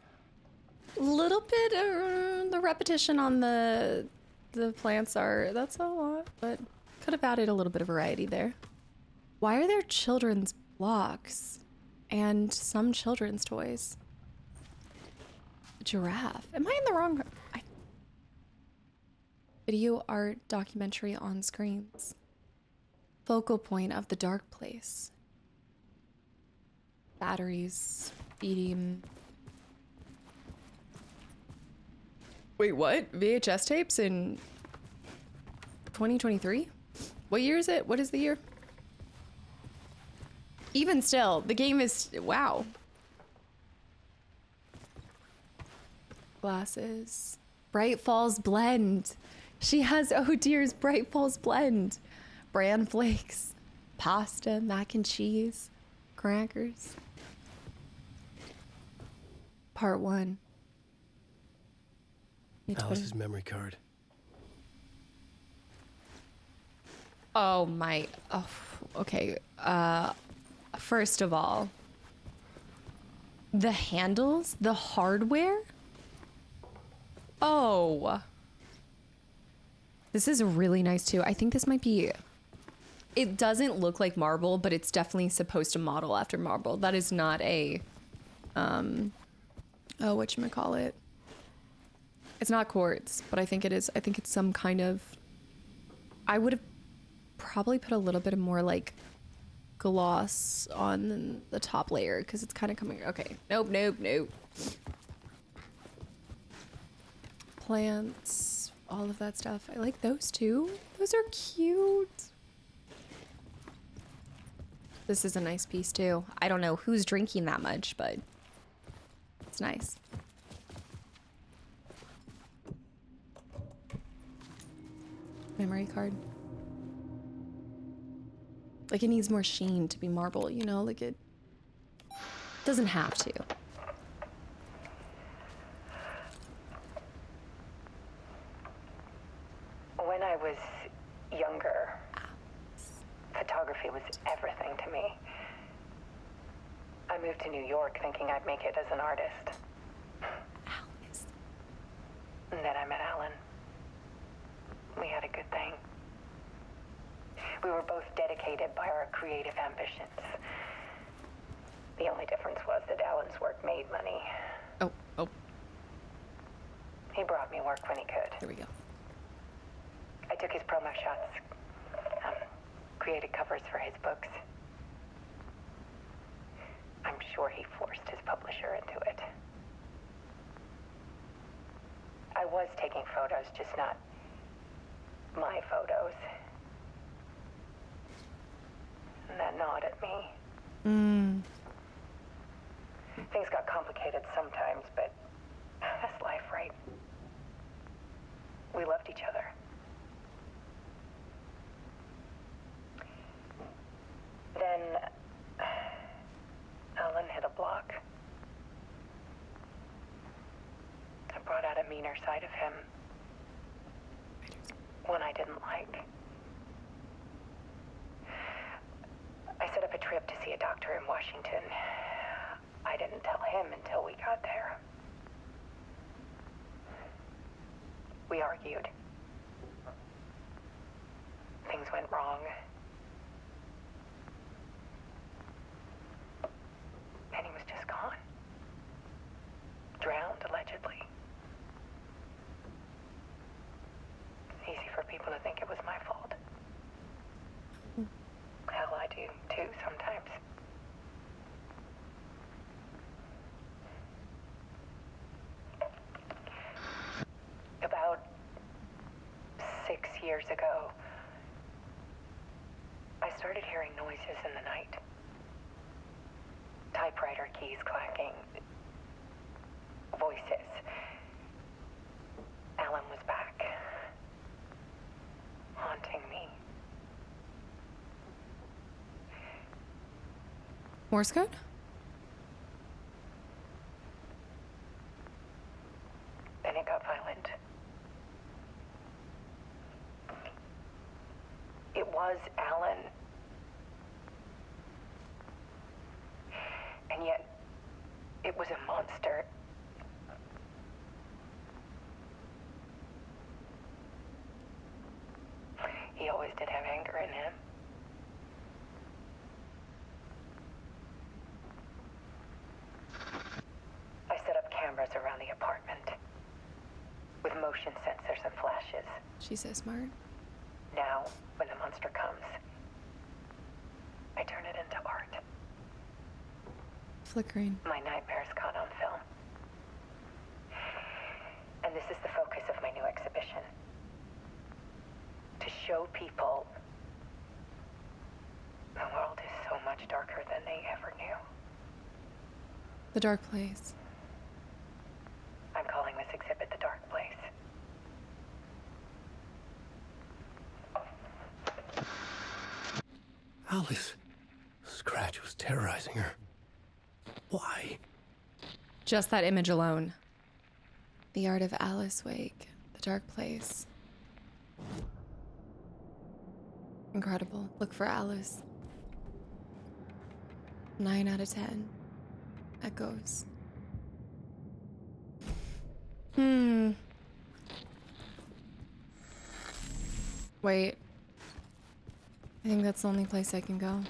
Little bit the repetition on the plants that's a lot, but could have added a little bit of variety there. Why are there children's blocks and some children's toys? Giraffe. Am I in the wrong? Video art documentary on screens. Focal point of the dark place. Batteries, eating. Wait, what? VHS tapes in 2023? What year is it? What is the year? Even still, the game is, wow. Glasses. Bright Falls Blend. She has, oh dear's Bright Falls Blend. Bran flakes, pasta, mac and cheese, crackers. Part 1. Alice's memory card. Oh my, oh, okay. First of all, the handles, the hardware. Oh. This is really nice too. I think this might be, it doesn't look like marble, but it's definitely supposed to model after marble. That is not a, oh, whatchamacallit. It's not quartz, but I think it is. I think it's some kind of, I would have probably put a little bit more like gloss on the top layer because it's kind of coming, okay. Nope. Plants, all of that stuff. I like those too. Those are cute. This is a nice piece too. I don't know who's drinking that much, but it's nice. Memory card. Like it needs more sheen to be marble, you know? Like it doesn't have to. When I was younger, photography was everything to me. I moved to New York thinking I'd make it as an artist. Alice. And then I met Alan. We had a good thing. We were both dedicated by our creative ambitions. The only difference was that Alan's work made money. Oh. He brought me work when he could. Here we go. I took his promo shots, created covers for his books. I'm sure he forced his publisher into it. I was taking photos, just not my photos. And that gnawed at me. Things got complicated sometimes, but that's life, right? We loved each other. Then Alan hit a block. I brought out a meaner side of him. One I didn't like. see a doctor in Washington. I didn't tell him until we got there. We argued. Things went wrong. And he was just gone. Drowned, allegedly. It's easy for people to think it was my fault. Hell, I do too sometimes. About 6 years ago, I started hearing noises in the night. Typewriter keys clacking. Voices. Alan was back. Haunting me. Morse code? Then it got violent. It was Alan. And yet, it was a monster. He always did have anger in him. I set up cameras around the apartment with motion sensors and flashes. She's so smart. Now, when the monster comes, I turn it into art. Flickering. My nightmares caught on film. And this is the focus of my new exhibition. To show people the world is so much darker than they ever knew. The dark place. I'm calling this exhibit The Dark Place. Alice. Scratch was terrorizing her. Why? Just that image alone. The Art of Alice Wake. The Dark Place. Incredible. Look for Alice. 9 out of 10. Echoes. Wait. I think that's the only place I can go.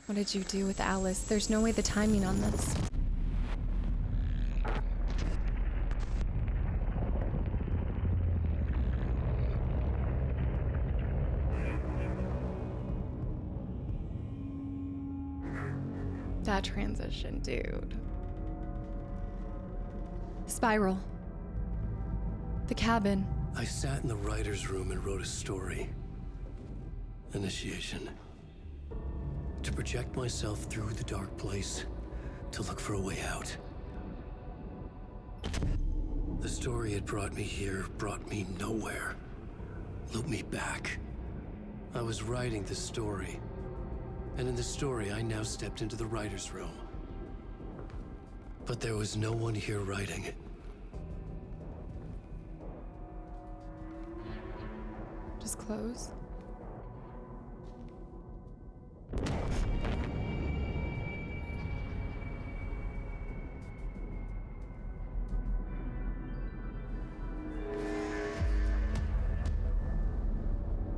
What did you do with Alice? There's no way the timing on this. That transition, dude. Spiral. The cabin. I sat in the writer's room and wrote a story. Initiation. To project myself through the dark place, to look for a way out. The story had brought me here, brought me nowhere. Looped me back. I was writing the story. And in the story, I now stepped into the writer's room. But there was no one here writing it. Just close.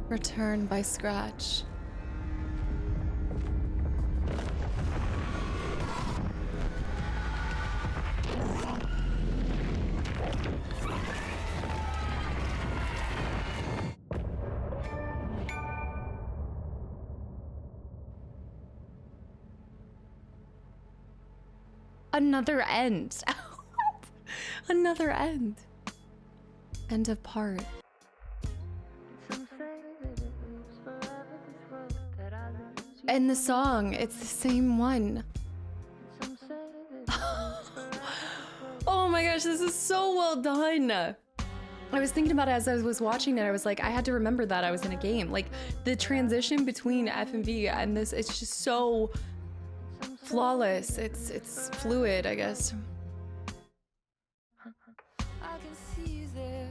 Return by Scratch. Another end. What? Another end. End of part. And the song, it's the same one. Oh my gosh, this is so well done. I was thinking about it as I was watching it. I was like, I had to remember that I was in a game. Like the transition between FMV and this, it's just so flawless. It's fluid, I guess. I can see you there,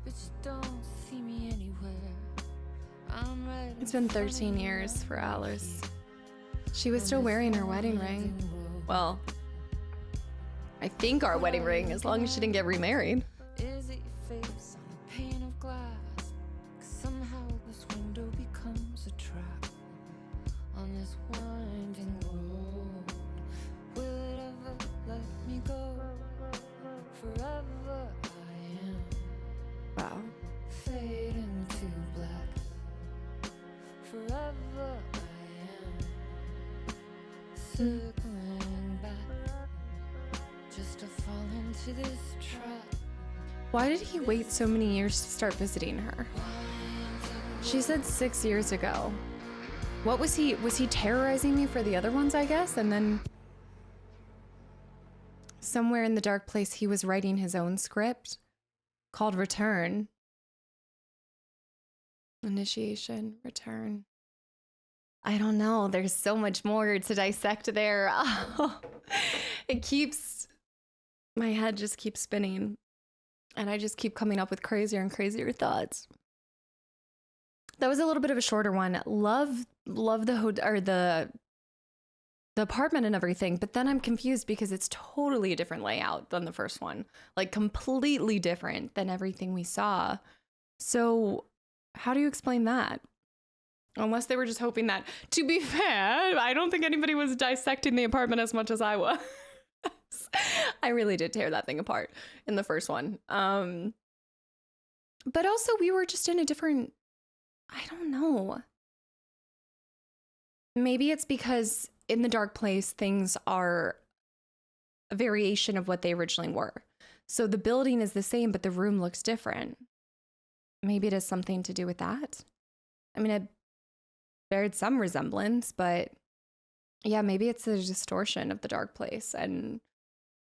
but you don't see me anywhere. I'm It's been 13 years for Alice. She was still wearing her wedding ring. Well, I think our wedding ring, as long as she didn't get remarried. Is it your face on a pane of glass? 'Cause somehow this window becomes a trap on this winding road. Will it ever let me go? Forever I am. Wow. Fading to black. Forever I am. Circling back. Just to fall into this trap. Why did he wait so many years to start visiting her? She said 6 years ago. What was he terrorizing me for the other ones, I guess? And then somewhere in the dark place, he was writing his own script called Return. Initiation, return. I don't know. There's so much more to dissect there. My head just keeps spinning. And I just keep coming up with crazier and crazier thoughts. That was a little bit of a shorter one. Love the apartment and everything, but then I'm confused because it's totally a different layout than the first one. Like completely different than everything we saw. So how do you explain that? Unless they were just hoping that, to be fair, I don't think anybody was dissecting the apartment as much as I was. I really did tear that thing apart in the first one. But also we were just in a different, I don't know. Maybe it's because in the dark place, things are a variation of what they originally were. So the building is the same, but the room looks different. Maybe it has something to do with that. I mean, it bared some resemblance, but yeah, maybe it's a distortion of the dark place.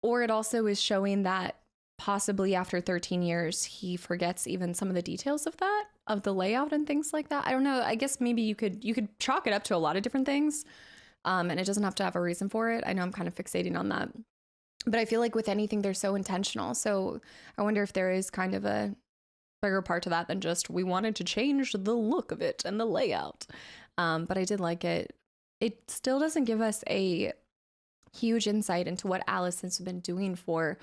Or it also is showing that possibly after 13 years, he forgets even some of the details of that, of the layout and things like that. I don't know. I guess maybe you could chalk it up to a lot of different things. And it doesn't have to have a reason for it. I know I'm kind of fixating on that. But I feel like with anything, they're so intentional. So I wonder if there is kind of a bigger part to that than just we wanted to change the look of it and the layout. But I did like it. It still doesn't give us a huge insight into what Alice has been doing for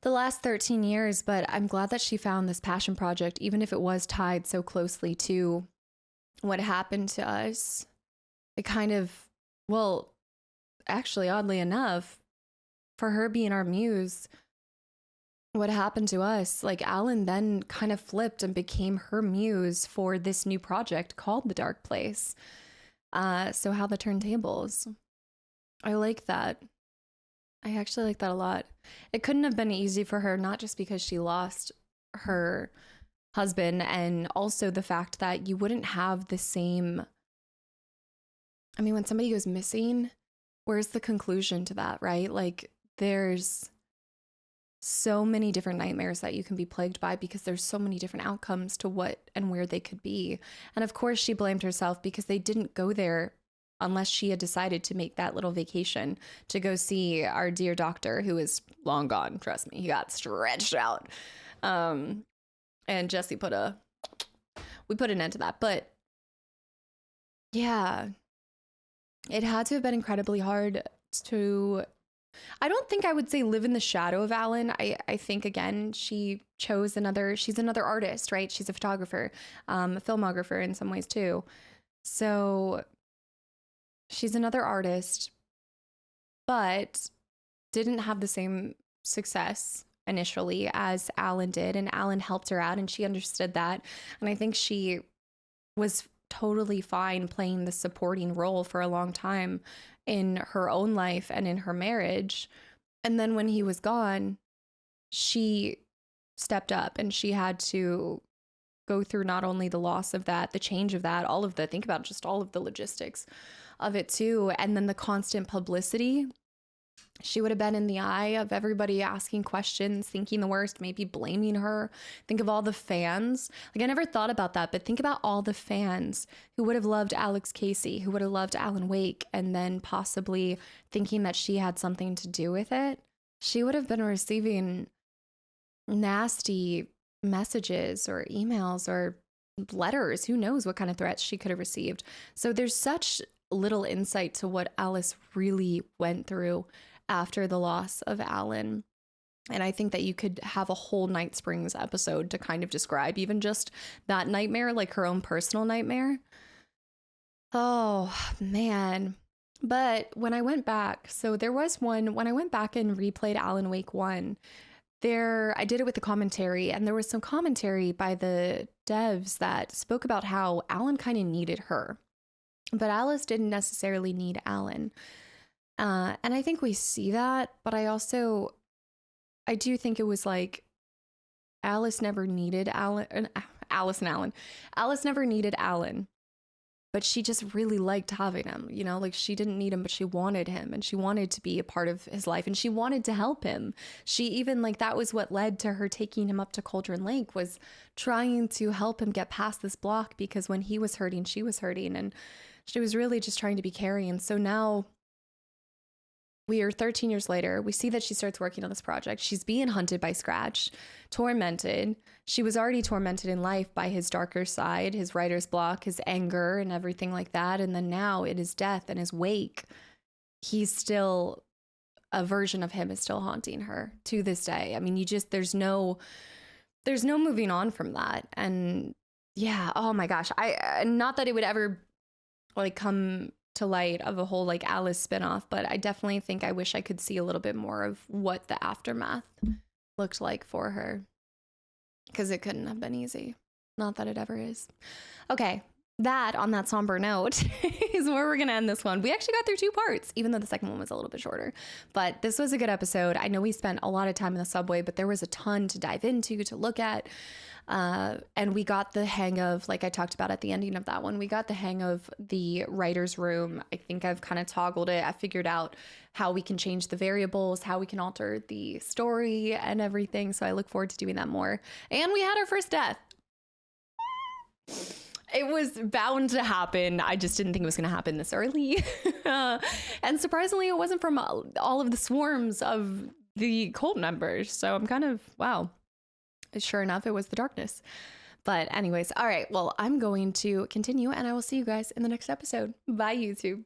the last 13 years, but I'm glad that she found this passion project, even if it was tied so closely to what happened to us. It kind of, well, actually, oddly enough, for her being our muse, what happened to us, like Alan then kind of flipped and became her muse for this new project called The Dark Place. So how the turntables. I like that. I actually like that a lot. It couldn't have been easy for her, not just because she lost her husband, and also the fact that you wouldn't have the same. I mean, when somebody goes missing, where's the conclusion to that, right? Like, there's so many different nightmares that you can be plagued by because there's so many different outcomes to what and where they could be. And of course, she blamed herself because they didn't go there unless she had decided to make that little vacation to go see our dear doctor, who is long gone. Trust me, he got stretched out. And Jesse put an end to that. But yeah, it had to have been incredibly hard to, I don't think I would say live in the shadow of Alan. I think, again, she's another artist, right? She's a photographer, a filmographer in some ways too. So she's another artist, but didn't have the same success initially as Alan did. And Alan helped her out and she understood that. And I think she was totally fine playing the supporting role for a long time in her own life and in her marriage. And then when he was gone, she stepped up and she had to go through not only the loss of that, the change of that, think about just all of the logistics of it too. And then the constant publicity. She would have been in the eye of everybody asking questions, thinking the worst, maybe blaming her. Think of all the fans. Like, I never thought about that, but think about all the fans who would have loved Alex Casey, who would have loved Alan Wake, and then possibly thinking that she had something to do with it. She would have been receiving nasty messages or emails or letters. Who knows what kind of threats she could have received. So there's such little insight to what Alice really went through after the loss of Alan. And I think that you could have a whole Night Springs episode to kind of describe even just that nightmare, like her own personal nightmare. Oh, man. But when I went back, so there was one, when I went back and replayed Alan Wake 1, I did it with the commentary, and there was some commentary by the devs that spoke about how Alan kind of needed her, but Alice didn't necessarily need Alan. And I think we see that, but I do think it was like Alice never needed Alan. Alice never needed Alan, but she just really liked having him, you know, like she didn't need him, but she wanted him, and she wanted to be a part of his life, and she wanted to help him. She even, like, that was what led to her taking him up to Cauldron Lake, was trying to help him get past this block, because when he was hurting, she was hurting, and she was really just trying to be caring. And so now we are 13 years later. We see that she starts working on this project. She's being hunted by Scratch, tormented. She was already tormented in life by his darker side, his writer's block, his anger, and everything like that. And then now in his death and his wake, a version of him is still haunting her to this day. I mean, there's no moving on from that. And yeah, oh my gosh. Not that it would ever like come to light of a whole like Alice spinoff, but I definitely think I wish I could see a little bit more of what the aftermath looked like for her, because it couldn't have been easy. Not that it ever is. Okay, that on that somber note is where we're gonna end this one. We actually got through 2 parts, even though the second one was a little bit shorter, but this was a good episode. I know we spent a lot of time in the subway, but there was a ton to dive into, to look at. And we got the hang of, like I talked about at the ending of that one, we got the hang of the writer's room. I think I've kind of toggled it. I figured out how we can change the variables, how we can alter the story and everything. So I look forward to doing that more. And we had our first death. It was bound to happen. I just didn't think it was going to happen this early. And surprisingly, it wasn't from all of the swarms of the cult members. So I'm kind of, wow. Sure enough, it was the darkness. But anyways, all right, well, I'm going to continue, and I will see you guys in the next episode. Bye, YouTube.